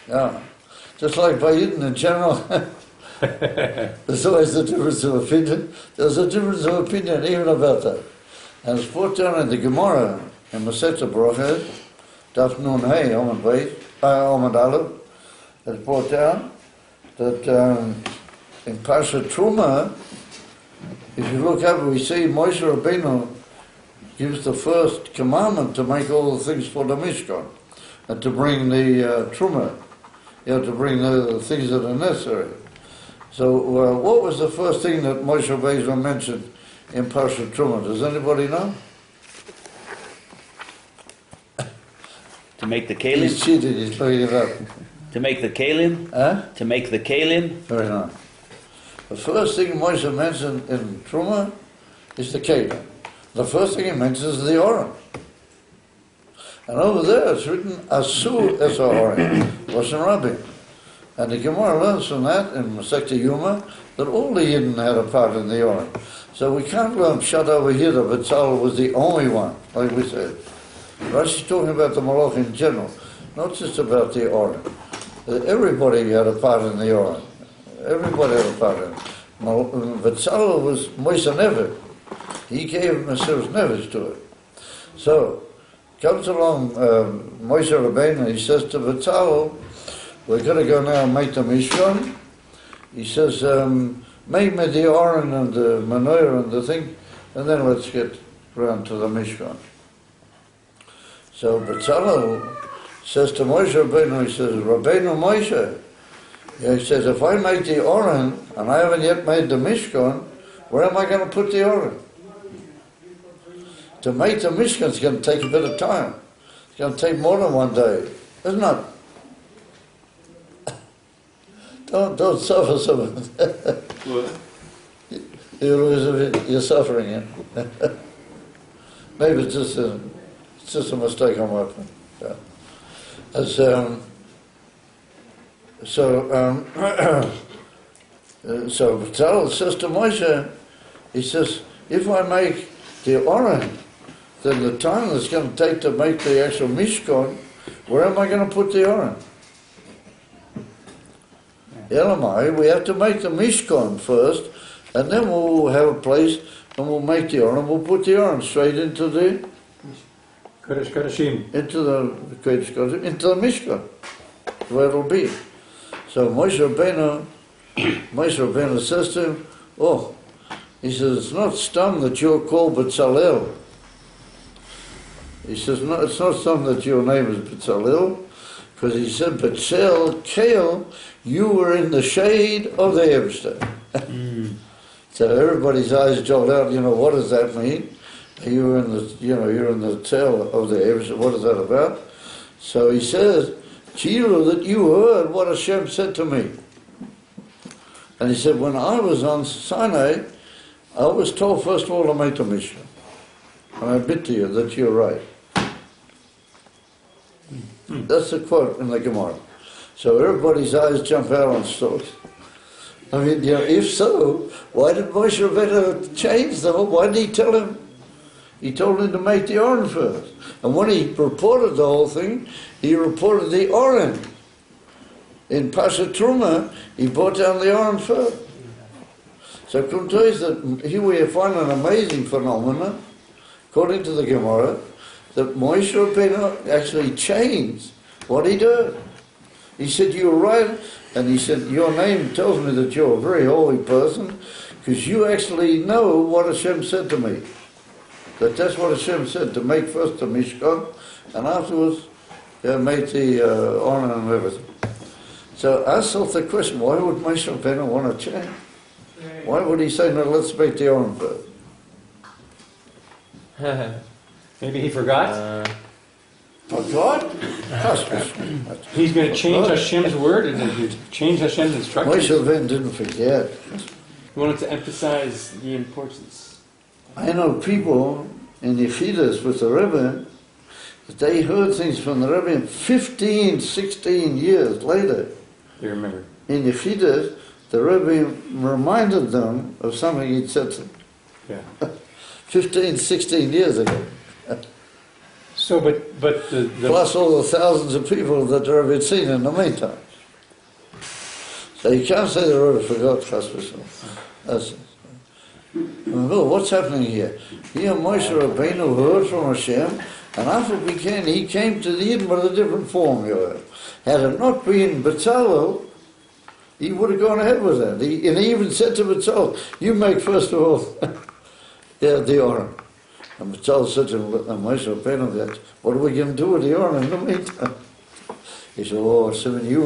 Yeah. Just like by Yidden in general, there's always a difference of opinion. There's a difference of opinion even about that. And it's brought down in the Gemara, in Masechet Brachos, Daf Nun Hey, Omid Aleph, it's brought down that in Pasha Truma, if you look up, we see Moshe Rabbeinu gives the first commandment to make all the things for the Mishkan and to bring the Truma, to bring the things that are necessary. So what was the first thing that Moshe Rabbeinu mentioned in Pasha Truma? Does anybody know? To make the He's kalim? cheated, he's looking it up. To make the kalim? Huh? To make the kalim? Very nice. The first thing Moshe mentioned in Truma is the Kedah. The first thing he mentions is the Oren. And over there it's written, Asu es Oren, Lashon Rabbi. And the Gemara learns from that in Masechet Yuma that all the Yidden had a part in the Oren. So we can't learn shut over here that Betzalel was the only one, like we said. Rashi's talking about the Malach in general, not just about the Oren. Everybody had a part in the Oren. Everybody had a part in it. Betzalel was Moshe Neves. He gave Mesiras Nefesh to it. So, comes along Moshe Rabbeinu, he says to Betzalel, we're going to go now and make the Mishkan. He says, make me the Oren and the Menorah and the thing, and then let's get round to the Mishkan. So Betzalel says to Moshe Rabbeinu, he says, Rabbeinu Moshe, he says, if I make the Oren, and I haven't yet made the Mishkan, where am I going to put the Oren? To make the Mishkan is going to take a bit of time. It's going to take more than one day, isn't it? Don't suffer so much. What? You're suffering, yeah? Maybe it's just a mistake on my part. Yeah. So Betzalel says to Moshe, he says, if I make the Oren, then the time it's going to take to make the actual Mishkan, where am I going to put the Oren? Elamai, we have to make the Mishkan first, and then we'll have a place, and we'll make the Oren, we'll put the Oren straight into the Kodesh Kodeshim. into the Mishkan, where it'll be. So Moshe Rabbeinu says to him, he says, it's not stum that you're called Betzalel. He says, no, it's not stum that your name is Betzalel, because he said, Betzel, Kale, you were in the shade of the Eberstein. So everybody's eyes jolt out, what does that mean? You were in the, you're in the tail of the Eberstein, what is that about? So he says, Chiru, that you heard what Hashem said to me. And he said, when I was on Sinai, I was told first of all to make a Mishnah. And I admit to you that you're right. That's the quote in the Gemara. So everybody's eyes jump out on stalks. I mean, you know, if so, why did Moshe Rabbeinu change the whole? Why did he tell him? He told him to make the Oren first. And when he reported the whole thing, he reported the Oren. In Pasha Truma, he brought down the Oren first. So I can tell you that here we find an amazing phenomenon, according to the Gemara, that Moshe Rabbeinu actually changed what he did. He said, you're right, and he said, your name tells me that you're a very holy person, because you actually know what Hashem said to me. That's what Hashem said, to make first the Mishkan, and afterwards make the honor and everything. So I asked the question, why would Moshe Rabbeinu want to change? Why would he say, no, let's make the honor first? Maybe he forgot? Forgot? He's going to change Hashem's word and change Hashem's instructions? Moshe Rabbeinu didn't forget. He wanted to emphasize the importance. I know people in Yechidus with the Rebbe, that they heard things from the Rebbe 15, 16 years later. They remember. In Yechidus, the Rebbe reminded them of something he'd said to them. Yeah. 15, 16 years ago. So, but the Plus all the thousands of people that the Rebbe had seen in the meantime. So you can't say the Rebbe forgot Chas v'Shalom. Well, what's happening here? Here Moshe Rabbeinu heard from Hashem, and after he came to the Eden with a different formula. Had it not been B'Tzalel, he would have gone ahead with that. And he even said to B'Tzalel, you make first of all the Oren. And B'Tzalel said to Moshe Rabbeinu, what are we going to do with the Oren in the meantime? He said, oh, Simon, you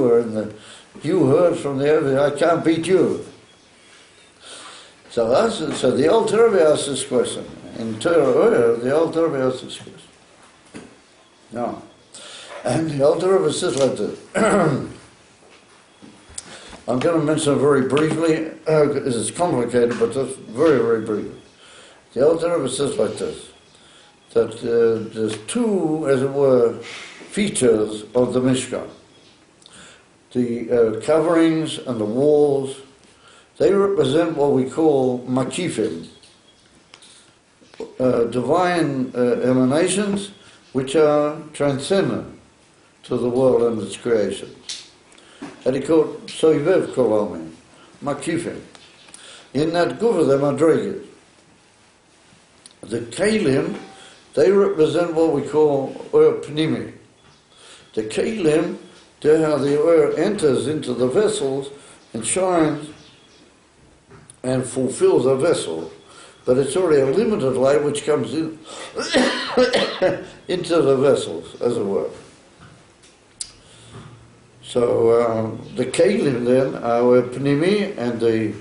heard from the Rebbe, I can't beat you. So the old Rebbe asked this question. In Torah, the old Rebbe asked this question. No. And the old Rebbe says like this. I'm going to mention it very briefly. It's complicated, but just very, very briefly. The old Rebbe says like this, that there's two, as it were, features of the Mishkan. The coverings and the walls, they represent what we call makifim, divine emanations which are transcendent to the world and its creation. And he called soivev kolomi, makifim. In that gufa, the madrigas. The kalim, they represent what we call pnimi. The kalim, they're how the oil enters into the vessels and shines and fulfills a vessel. But it's already a limited light which comes in into the vessels, as it were. So the kalim then are pnimi, and the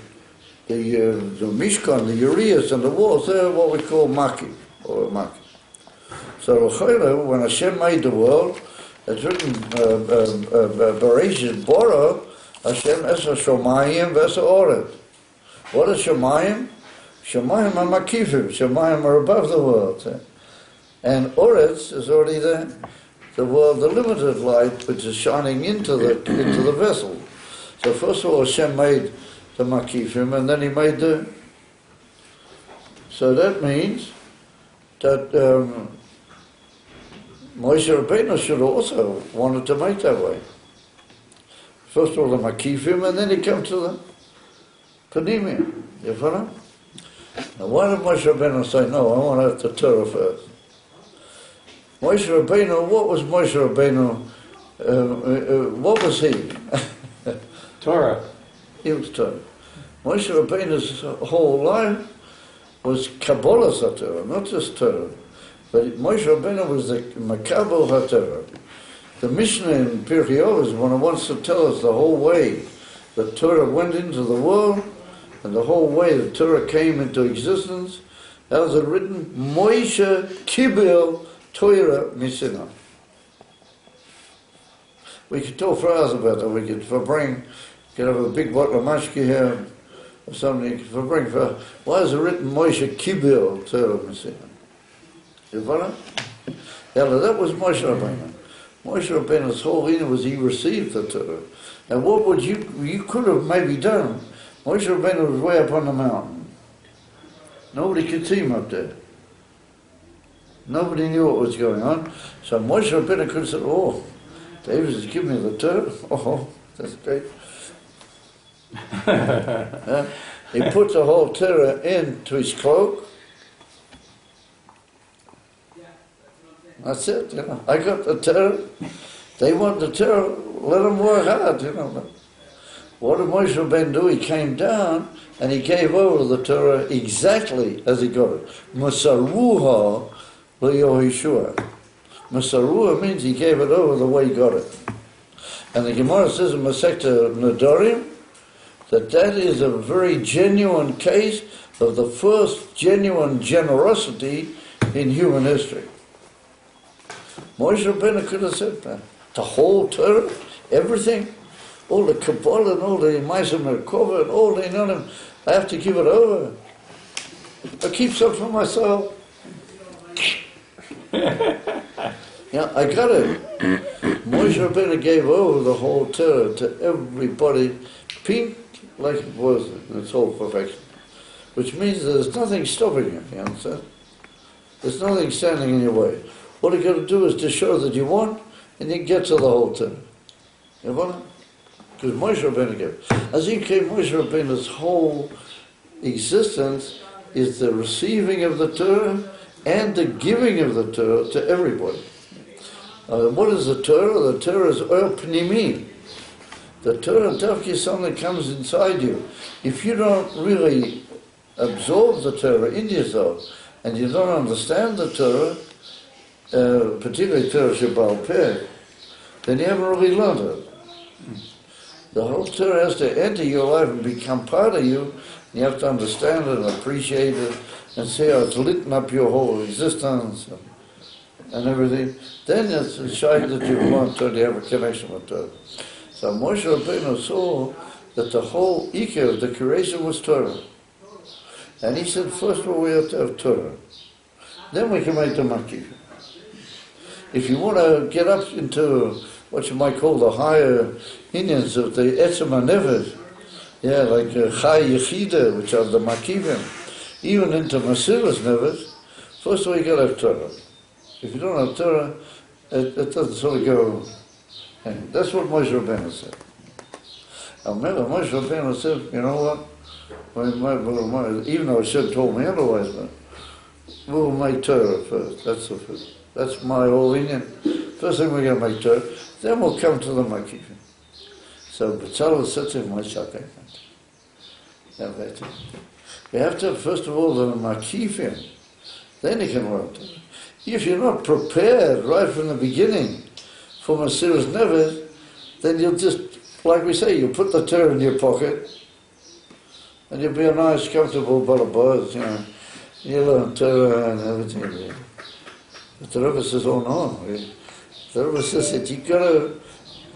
mishkan, the urias and the walls, they're what we call maki, or maki. So when Hashem made the world, it's written, Bereshit Bora, Hashem Esa Shomayim Vesa Oret. What is Shomayim? Shomayim are makifim, Shomayim are above the world. And Oretz is already there. The world, the limited light which is shining into the vessel. So first of all, Hashem made the makifim, and then he made the... So that means that Moshe Rabbeinu should also wanted to make that way. First of all, the makifim, and then he comes to the panimim. You follow? Now, why did Moshe Rabbeinu say, no, I want to have the Torah first? Moshe Rabbeinu, what was Moshe Rabbeinu? What was he? Torah. He was Torah. Moshe Rabbeinu's whole life was Kabbalah HaTorah, not just Torah. But Moshe Rabbeinu was the Makabel HaTorah. The Mishnah in Pirkei Avos, when it wants to tell us the whole way the Torah went into the world, and the whole way the Torah came into existence, how is it written? Moshe Kibel Torah Misina. We could talk for hours about that. We could can have a big bottle of mashki here or something for breakfast. Why is it written Moshe Kibel Torah? You follow? Yeah, that was Moshe Rabbeinu. Moshe Rabbeinu's whole thing was he received the Torah. And what would you could have maybe done? Moshe Rabbeinu was way up on the mountain. Nobody could see him up there. Nobody knew what was going on. So Moshe Rabbeinu could have said, oh, David has given me the Torah. Oh, that's great. He put the whole Torah into his cloak. That's it, you know. I got the Torah. They want the Torah. Let them work hard, you know. But what did Moshe Rabbeinu do? He came down and he gave over the Torah exactly as he got it. Masaruha leYehoshua. Masaruha means he gave it over the way he got it. And the Gemara says in Masechta Nedarim that is a very genuine case of the first genuine generosity in human history. Moshe Rabbeinu could have said that. The whole Torah, everything, all the Kabbalah and all the Ma'aseh Merkava and all the Inonim, I have to give it over. I keep some for myself. Yeah, I got it. Moshe Rabbeinu gave over the whole Torah to everybody, pink like it was in its whole perfection. Which means there's nothing stopping you, you understand? There's nothing standing in your way. All you got to do is to show that you want, and you get to the whole Torah. You want? Because Moshe Rabbeinu gave. As he came, Moshe Rabbeinu's whole existence is the receiving of the Torah and the giving of the Torah to everybody. What is the Torah? The Torah is Or Pnimi. The Torah Tavki is something that comes inside you. If you don't really absorb the Torah into yourself, and you don't understand the Torah, particularly Torah Shebaal Peh, then you haven't really learned it. The whole Torah has to enter your life and become part of you. You have to understand it and appreciate it and see how it's lit up your whole existence and everything. Then it's a shayla that you've learned to have a connection with Torah. So Moshe Rabbeinu saw that the whole ikar of the creation was Torah. And he said, first of all, we have to have Torah. Then we can make the makif. If you want to get up into what you might call the higher Indians of the Etzem HaNefesh, yeah, like Chai Yechida, which are the makivim, even into Mesilas Nefesh, first of all you got to have Torah. If you don't have Torah, it doesn't sort of go. And that's what Moshe Rabbeinu said. I remember Moshe Rabbeinu said, you know what, even though Hashem told me otherwise, but we'll make Torah first. That's the first. That's my whole Indian. First thing we're going to make Torah, then we'll come to the makivim. So B'Tzalel said to him, you have to, first of all, the makifim, then you can learn Torah. If you're not prepared right from the beginning for Mesilas Nefesh, then you'll just, like we say, you'll put the Torah in your pocket, and you'll be a nice, comfortable balabaz, you know. You learn Torah and everything. But the Rebbe says, oh no. The Rebbe says that you've got to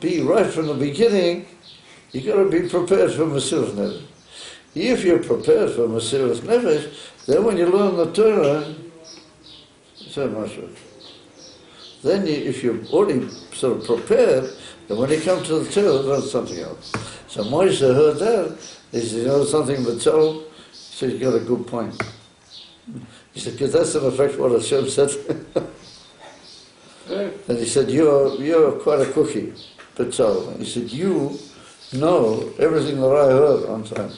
be right from the beginning, you've got to be prepared for Mesilas Nefesh. If you're prepared for Mesilas Nefesh, then when you learn the Torah, so much. Then if you're already sort of prepared, then when you come to the Torah, that's something else. So Moshe heard that, he said, you know something, B'Tzalel? He said, you got a good point. He said, because that's in effect what Hashem said. And he said, you're quite a cookie, B'Tzalel. He said, you know everything that I heard on time.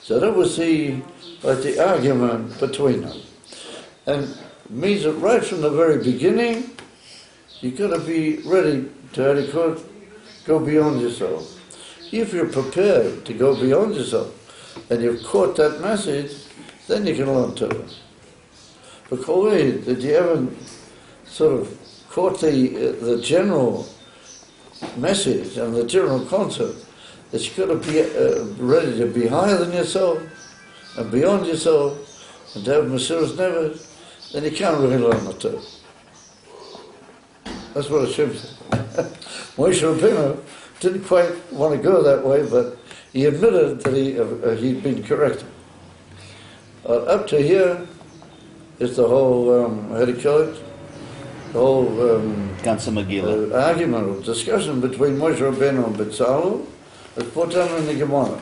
So that was the argument between them. And it means that right from the very beginning, you've got to be ready to go beyond yourself. If you're prepared to go beyond yourself, and you've caught that message, then you can learn Torah. But that you haven't sort of caught the general message and the general concept, that you've got to be ready to be higher than yourself and beyond yourself and to have Mesilas Nefesh, then you can't really learn the Torah. That's what Hashem said. Moshe Rabbeinu didn't quite want to go that way, but he admitted that he'd been corrected. Up to here is the whole, how do you call it? The whole Ganze Megillah. argument or discussion between Moshe Rabbeinu and Betzalel is put down in the Gemara.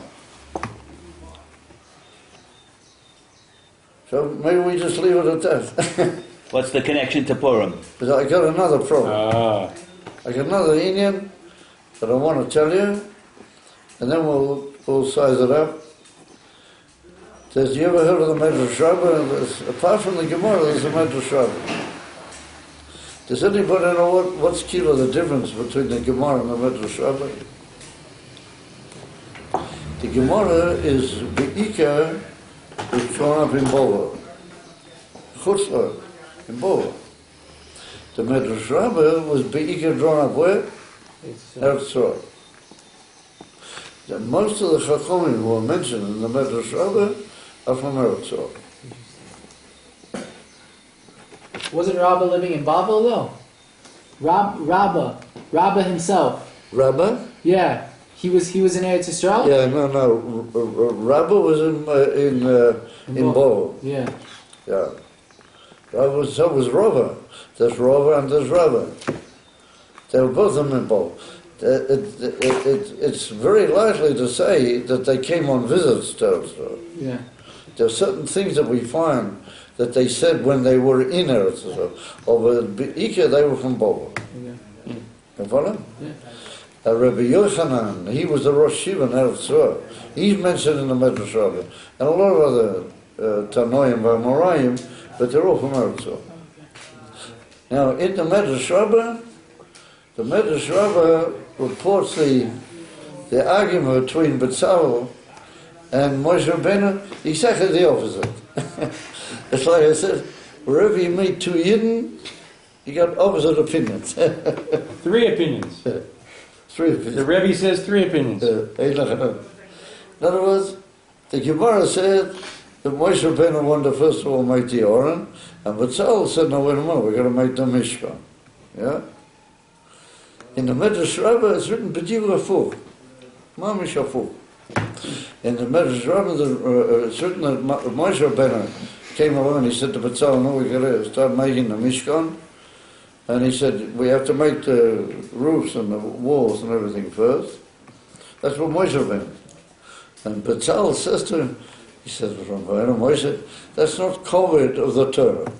So maybe we just leave it at that. What's the connection to Purim? But I got another problem. Ah, I got another Indian that I want to tell you, and then we'll size it up. Says, you ever heard of the Medrash Rabbah? Apart from the Gemara, there's a Medrash Rabbah. Does anybody know what's the difference between the Gemara and the Medrash Rabbah? The Gemara is Be'ikar, is drawn up in Bova. Chutzlah, in Bova. The Medrash Rabbah was Be'ikar drawn up where? Eretz Yisrael. Most of the Chachamim who are mentioned in the Medrash Rabbah are from Eretz Yisrael. Wasn't Rabbah living in Babel though? Rabbah himself. Rabbah? Yeah, he was in Eretz Yisrael. Yeah, no. Rabbah was in Bova. Yeah. Yeah. So was Rava. There's Rava and there's Rabbah. They were both of them in Bova. It's very likely to say that they came on visits to Eretz Yisrael. Yeah. There are certain things that we find that they said when they were in Eretz Yisrael. Over Be'ikar, they were from Bova. Yeah. You follow? Yeah. Rabbi Yochanan, he was the Rosh Yeshiva in Eretz Yisrael. He's mentioned in the Medrash Rabbah. And a lot of other Tanoim V'Amoraim, but they're all from Eretz Yisrael. Now, in the Medrash Rabbah reports the argument between Betzalel and Moshe Rabbeinu, exactly the opposite. It's like I said, wherever you meet two Yidden, you got opposite opinions. 3 opinions. 3 opinions. The Rebbe says 3 opinions. In other words, the Gemara said that Moshe Rabbeinu wanted to first of all make the Oren, and Betzalel said, no, wait a minute, we're going to make the Mishkan. Yeah? In the Medrash Rabbah, it's written, B'divrei Hafuch. Mamish Hafuch. In the Medrash Rabbah, it's written that Moshe Rabbeinu came along and he said to Betzalel, no, we're going to start making the Mishkan. And he said, we have to make the roofs and the walls and everything first. That's what Moshe Rabbeinu. And Betzalel says to him, he says, Moshe, that's not covered of the Torah.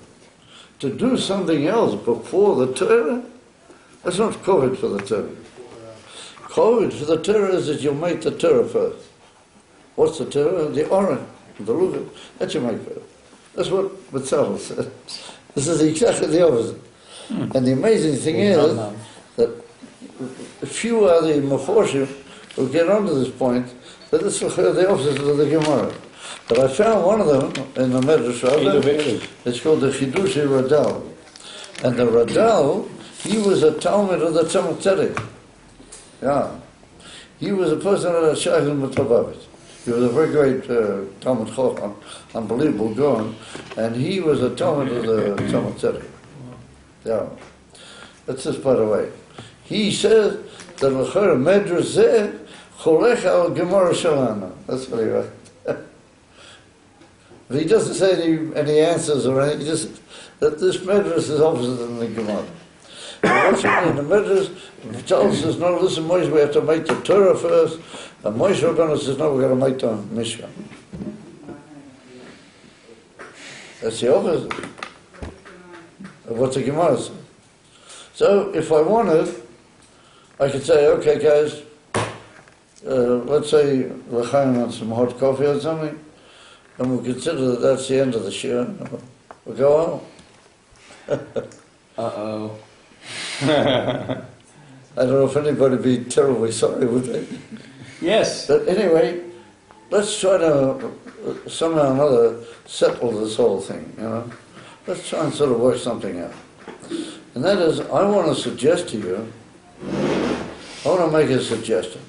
To do something else before the Torah, that's not covered for the Torah. Covered for the Torah is that you make the Torah first. What's the Torah? The Oren, the Luchot, that you make first. That's what Betzalel said. This is exactly the opposite. And the amazing thing is that few are the Meforshim who get onto this point that this is the opposite of the Gemara. But I found one of them in the Medrash Rabbah. It's called the Chidushi Radal. And the Radal, he was a Talmud of the Tzemach Tzedek. Yeah. He was a person that had Shaykh in Lubavitch. He was a very great Talmud Chacham, unbelievable Gaon, and he was a Talmud of the Tzemach Tzedek. Yeah. That's just by the way. He says that l'chor Medrash zeh cholech al Gemara Shalana. That's what he writes. But he doesn't say any answers or anything. He just that this Medrash is opposite than the Gemara. What's in the Medrash? Charles says, no, listen, Moshe, we have to make the Torah first. And Moshe Rabbeinu says, no, we're going to make the Mishkan. That's the opposite of what the Gemara says. So, if I wanted, I could say, okay, guys, let's say l'chaim on some hot coffee or something, and we'll consider that that's the end of the shiur. We'll go on. Uh-oh. I don't know if anybody would be terribly sorry, would they? Yes. But anyway, let's try to somehow or another settle this whole thing, you know. Let's try and sort of work something out. And that is, I want to suggest to you, I want to make a suggestion.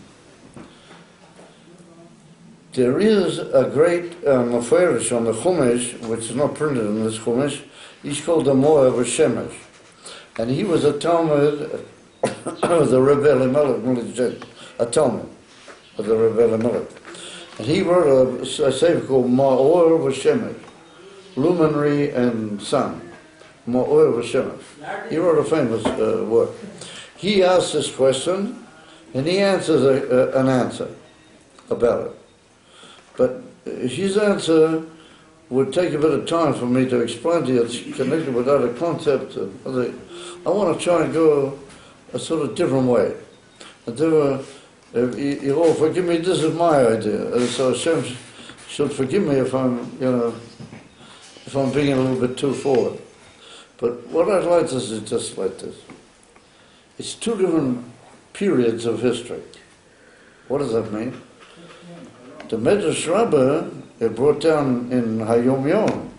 There is a great Mefarish on the Chumash, which is not printed in this Chumash. He's called the Moab Shemesh. And he was a Talmud of the Rebbe Elimelech Melech a Talmud of the Rebbe Elimelech. And he wrote a sefer called Ma'or V'Shemesh, Luminary and Sun. Ma'or V'Shemesh. He wrote a famous work. He asked this question, and he answers an answer about it. But his answer would take a bit of time for me to explain to you. It's connected with other concepts. I want to try and go a sort of different way. You all forgive me, this is my idea. So Hashem should forgive me if I'm being a little bit too forward. But what I'd like to say is just like this. It's two different periods of history. What does that mean? The Medrash Rabbah, it brought down in Hayom Yom.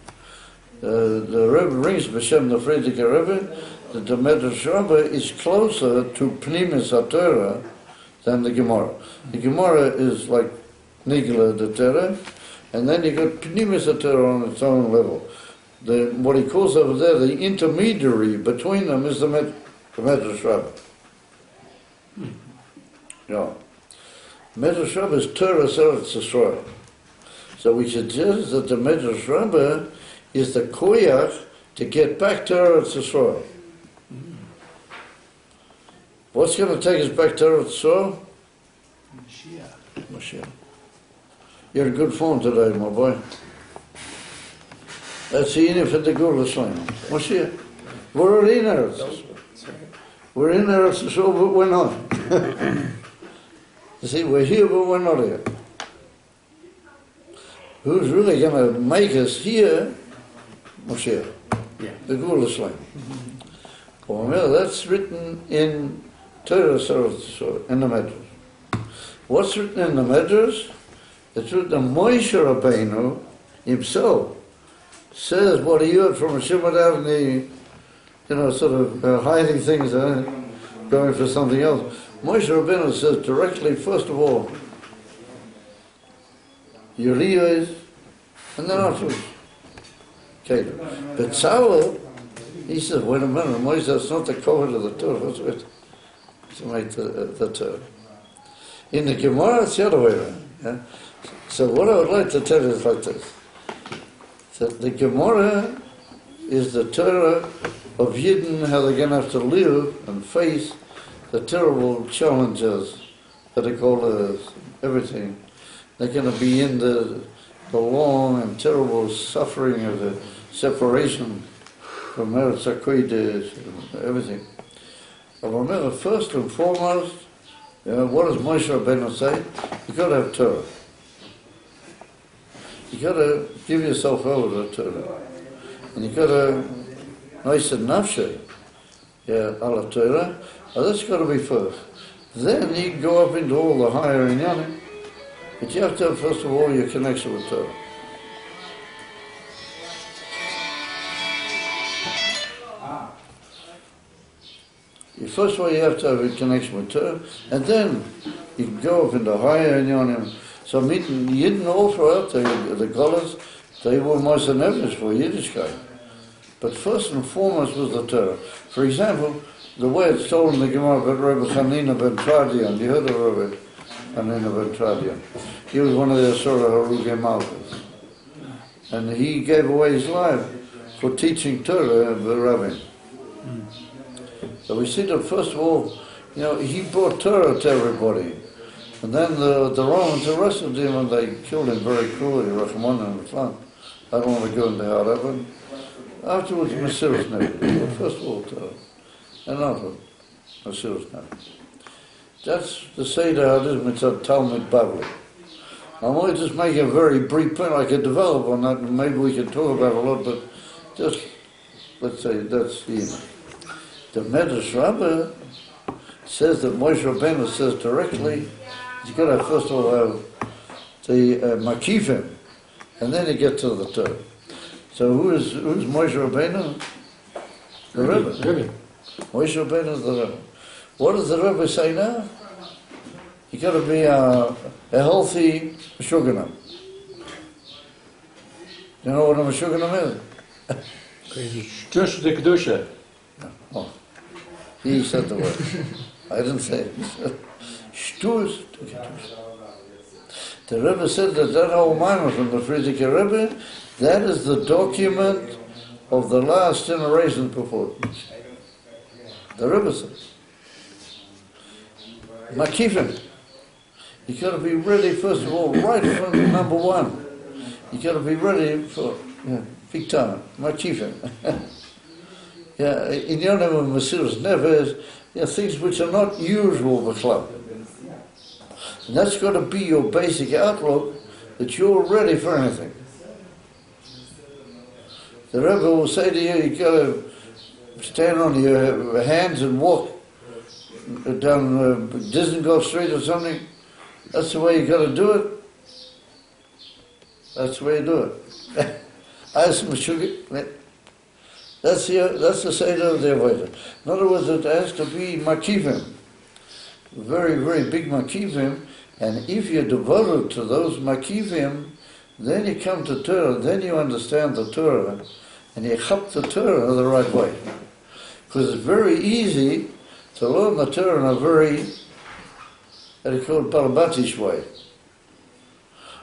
The Rebbe brings B'Shem the Friedrich Rebbe that the Medrash Rabbah is closer to Pnimis HaTorah than the Gemara. The Gemara is like Nigla the Torah, and then you got Pnimis HaTorah on its own level. What he calls over there, the intermediary between them is the Medrash Rabbah. Yeah. Medrash Rabbah is Torah Eretz Yisrael. So we suggest that the Medrash Rabbah is the koyach to get back to Eretz Yisrael. What's going to take us back to Eretz Yisrael? Mashiach. You're in good form today, my boy. That's the inif at the Gula Slam. Mashiach. We're already in Eretz Yisrael. We're in Eretz Yisrael, but we're not. You see, we're here, but we're not here. Who's really going to make us here? Moshe, the Gula Slam. Well, that's written in Torah, in the Medrash. What's written in the Medrash? It's written Moshe Rabbeinu himself says what he heard from Hashem without any, sort of hiding things, going for something else. Moshe Rabbeinu says directly, first of all, Uriah, and then afterwards, Caleb. But Saul, he says, wait a minute, Moshe, that's not the cover of the Torah, what's it? To make the Torah. In the Gemara, it's the other way around. Yeah? So what I would like to tell you is like this. That the Gemara is the Torah of Yidden, how they're going to have to live and face the terrible challenges that are called everything. They're going to be in the long and terrible suffering of the separation from Eretz HaKodesh and everything. But remember, first and foremost, what does Moshe Rabbeinu say? You've got to have Torah. You've got to give yourself over to Torah. And you've got to, nice and nafshe, ala Torah. That's got to be first. Then you can go up into all the higher inyanim. But you have to have, first of all, your connection with Torah. First of all, you have to have a connection with Torah, and then you can go up into higher inyanim. So Yidden all throughout the Golas, they were most an evidence for Yiddishkeit. But first and foremost was the Torah. For example, the way it's told in the Gemara about Rabbi Hanina ben Tradian. You heard of Rabbi Hanina ben Tradian? He was one of the Asura Harugei Malchus. And he gave away his life for teaching Torah of the Rabbi. So we see that first of all, he brought Torah to everybody. And then the Romans arrested him and they killed him very cruelly, Rahman and Flan. I don't want to go into how that happened. Afterwards, Mesiras Nefesh. But first of all, Torah. And afterwards, Mesiras Nefesh. That's the Seder Hadith Mitzvah Talmud Bavli. I'm only just making a very brief point. I could develop on that and maybe we could talk about it a lot, but just, let's say, that's the Medrash Rabbah says that Moshe Rabbeinu says directly, you've got to first of all have the Makifim, and then you get to the Torah. So who's Moshe Rabbeinu? The Rebbe. Moshe Rabbeinu is the Rebbe. What does the Rebbe say now? You got to be a healthy Meshuggah. You know what a Meshuggah is? Just the Kedusha. Oh, he said the word. I didn't say it. Shtus to Kedusha. The Rebbe said that whole minor from the Frierdiker Rebbe, that is the document of the last generation before. The Rebbe says. Makifim. You got to be ready, first of all, right from number one. You got to be ready for big time. Makifim. In your name of Mesiras Nefesh, things which are not usual for club. And that's got to be your basic outlook, that you're ready for anything. The Rebbe will say to you, you got to stand on your hands and walk down Dizengoff Street or something. That's the way you got to do it. That's the way you do it. That's the Seder of the Avodah. In other words, it has to be makivim, very, very big makivim, and if you're devoted to those makivim, then you come to Torah, then you understand the Torah, and you chop the Torah the right way. Because it's very easy to learn the Torah in a very, what do you call it, balabatish way.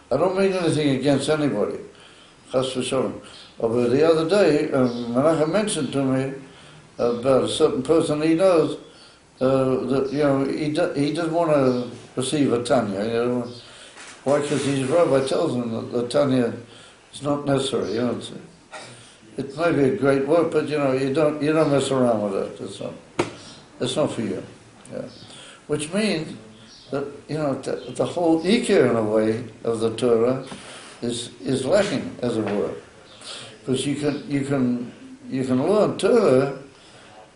I don't mean anything against anybody. Chas v'sholom. But the other day, Menachem mentioned to me about a certain person he knows that he doesn't want to receive a Tanya. Why? Because his rabbi tells him that the Tanya is not necessary. It may be a great work, but you don't mess around with it. It's not for you. Yeah. Which means that the whole ikar in a way of the Torah is lacking, as it were. Because you can learn Torah,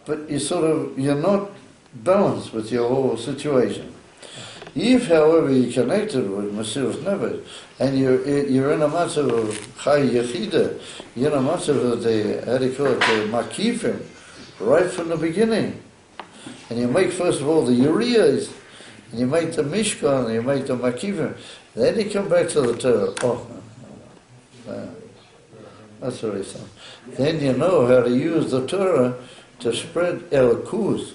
but you're not balanced with your whole situation. If, however, you're connected with Mesiras Nefesh, and you're in a matzav of Chai Yechida, you're in a matzav of the Makifim, right from the beginning, and you make first of all the Urias, and you make the Mishkan, and you make the Makifim, then you come back to the Torah. That's what he said. Then you know how to use the Torah to spread Elokus.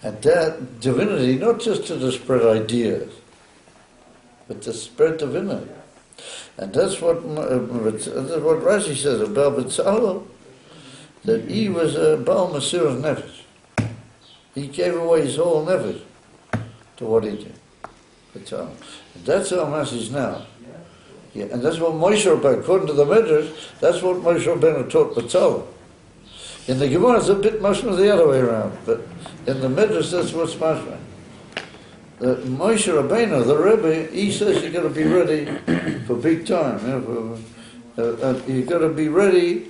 And that divinity, not just to spread ideas, but to spread divinity. And that's what Rashi says about B'Tzalel, that he was a Baal Mesiras Nefesh. He gave away his whole nefesh to what he did. B'Tzalel. And that's our message now. Yeah, and that's what Moshe Rabbeinu, according to the Midrash, that's what Moshe Rabbeinu taught B'Tzalel. In the Gemara, it's a bit mashma the other way around, but in the Midrash, that's what's mashma. The Moshe Rabbeinu, the Rebbe, he says you got to be ready for big time. You got to be ready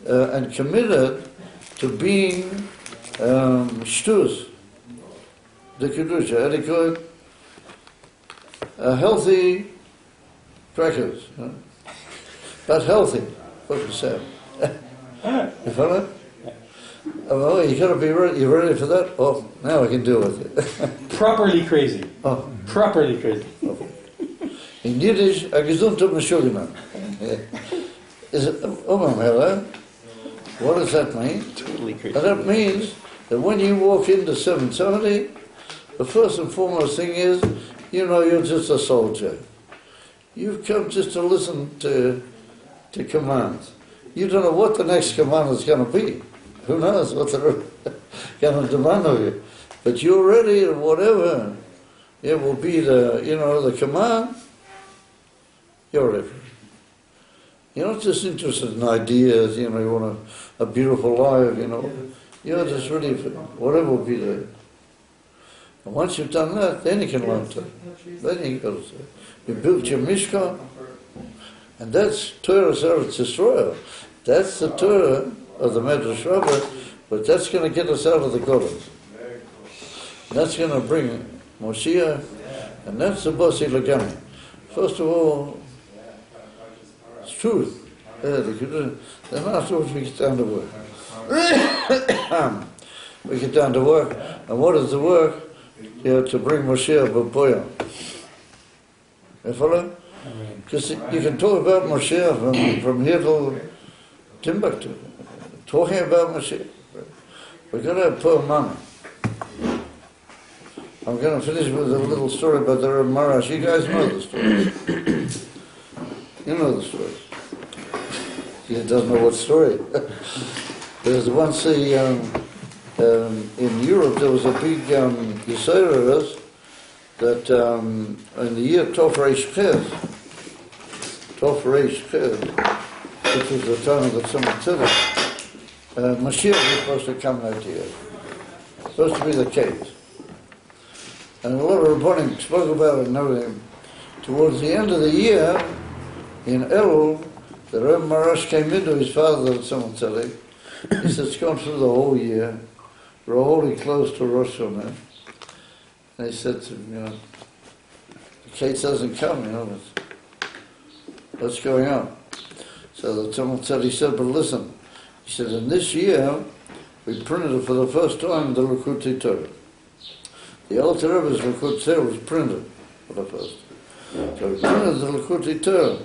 and committed to being shtus, the kedusha, adequate, healthy crackers, but healthy. What you say? You follow? Oh, you got to be ready. You ready for that? Oh, now I can deal with it. Properly crazy. Oh. Properly crazy. In Yiddish, a gesunter Meshuggah. Is it? What does that mean? Totally crazy. And that means that when you walk into 770, the first and foremost thing is, you're just a soldier. You've come just to listen to commands. You don't know what the next command is going to be. Who knows what they're going to demand of you. But you're ready, and whatever it will be the command, you're ready. You're not just interested in ideas, you want a beautiful life, You're just ready for whatever will be there. And once you've done that, then you can learn to. Then you go to. You built your Mishkan, and that's Torah Eretz Yisrael. That's the Torah of the Medrash Rabbah, but that's going to get us out of the Golos. That's going to bring Moshiach, and that's the Bosi Lagami. First of all, it's truth. Then afterwards we get down to work. We get down to work, and what is the work? To bring Moshiach B'Poyam. You follow? Because you can talk about Moshiach from here till Timbuktu. Talking about Moshiach. We've got to have poor money. I'm going to finish with a little story about the Reb Marash. You guys know the story. You know the story. He doesn't know what story. There's once in Europe there was a big Yisrael that in the year Tov Reish Ches, which was the time of the Tzemach Tzedek, Mashiach was supposed to come that year. Supposed to be the case. And a lot of Rabbanim spoke about it and everything. Towards the end of the year, in Elul, the Reb Marash came into his father, the Tzemach Tzedek. He said, it's gone through the whole year. We're already close to Rosh Hashanah. And he said to him, the case doesn't come, what's going on? So the Tzemach Tzedek said, but listen, he said, in this year, we printed for the first time the Likutei Torah. The Alter Rebbe's Likutei Torah was printed for the first time. So we printed the Likutei Torah.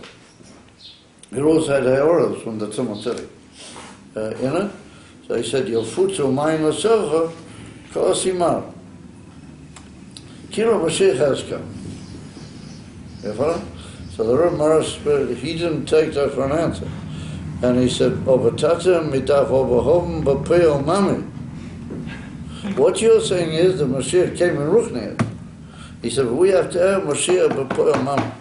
It also had Ha'oros from the Tzemach Tzedek in it. So he said, Yofutzu Mayim L'Socha K'Osimar. Kilo Mashiach has come. You follow? So the Reb Marash, he didn't take that for an answer. And he said, what you're saying is the Mashiach came in Ruchniah. He said, we have to have Mashiach b'poel mami.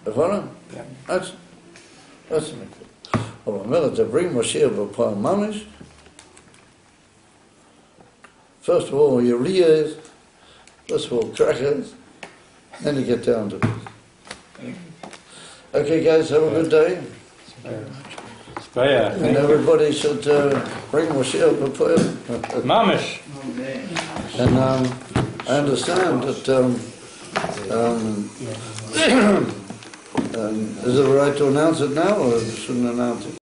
You follow? Yeah. That's the matter. To bring Mashiach b'poel mamish, first of all, Uriahs, first of all, crackers, then you get down to it. Okay, guys, have a good day. And everybody should bring Mashiach b'poel. Mamish. And I understand that is it right to announce it now, or shouldn't announce it?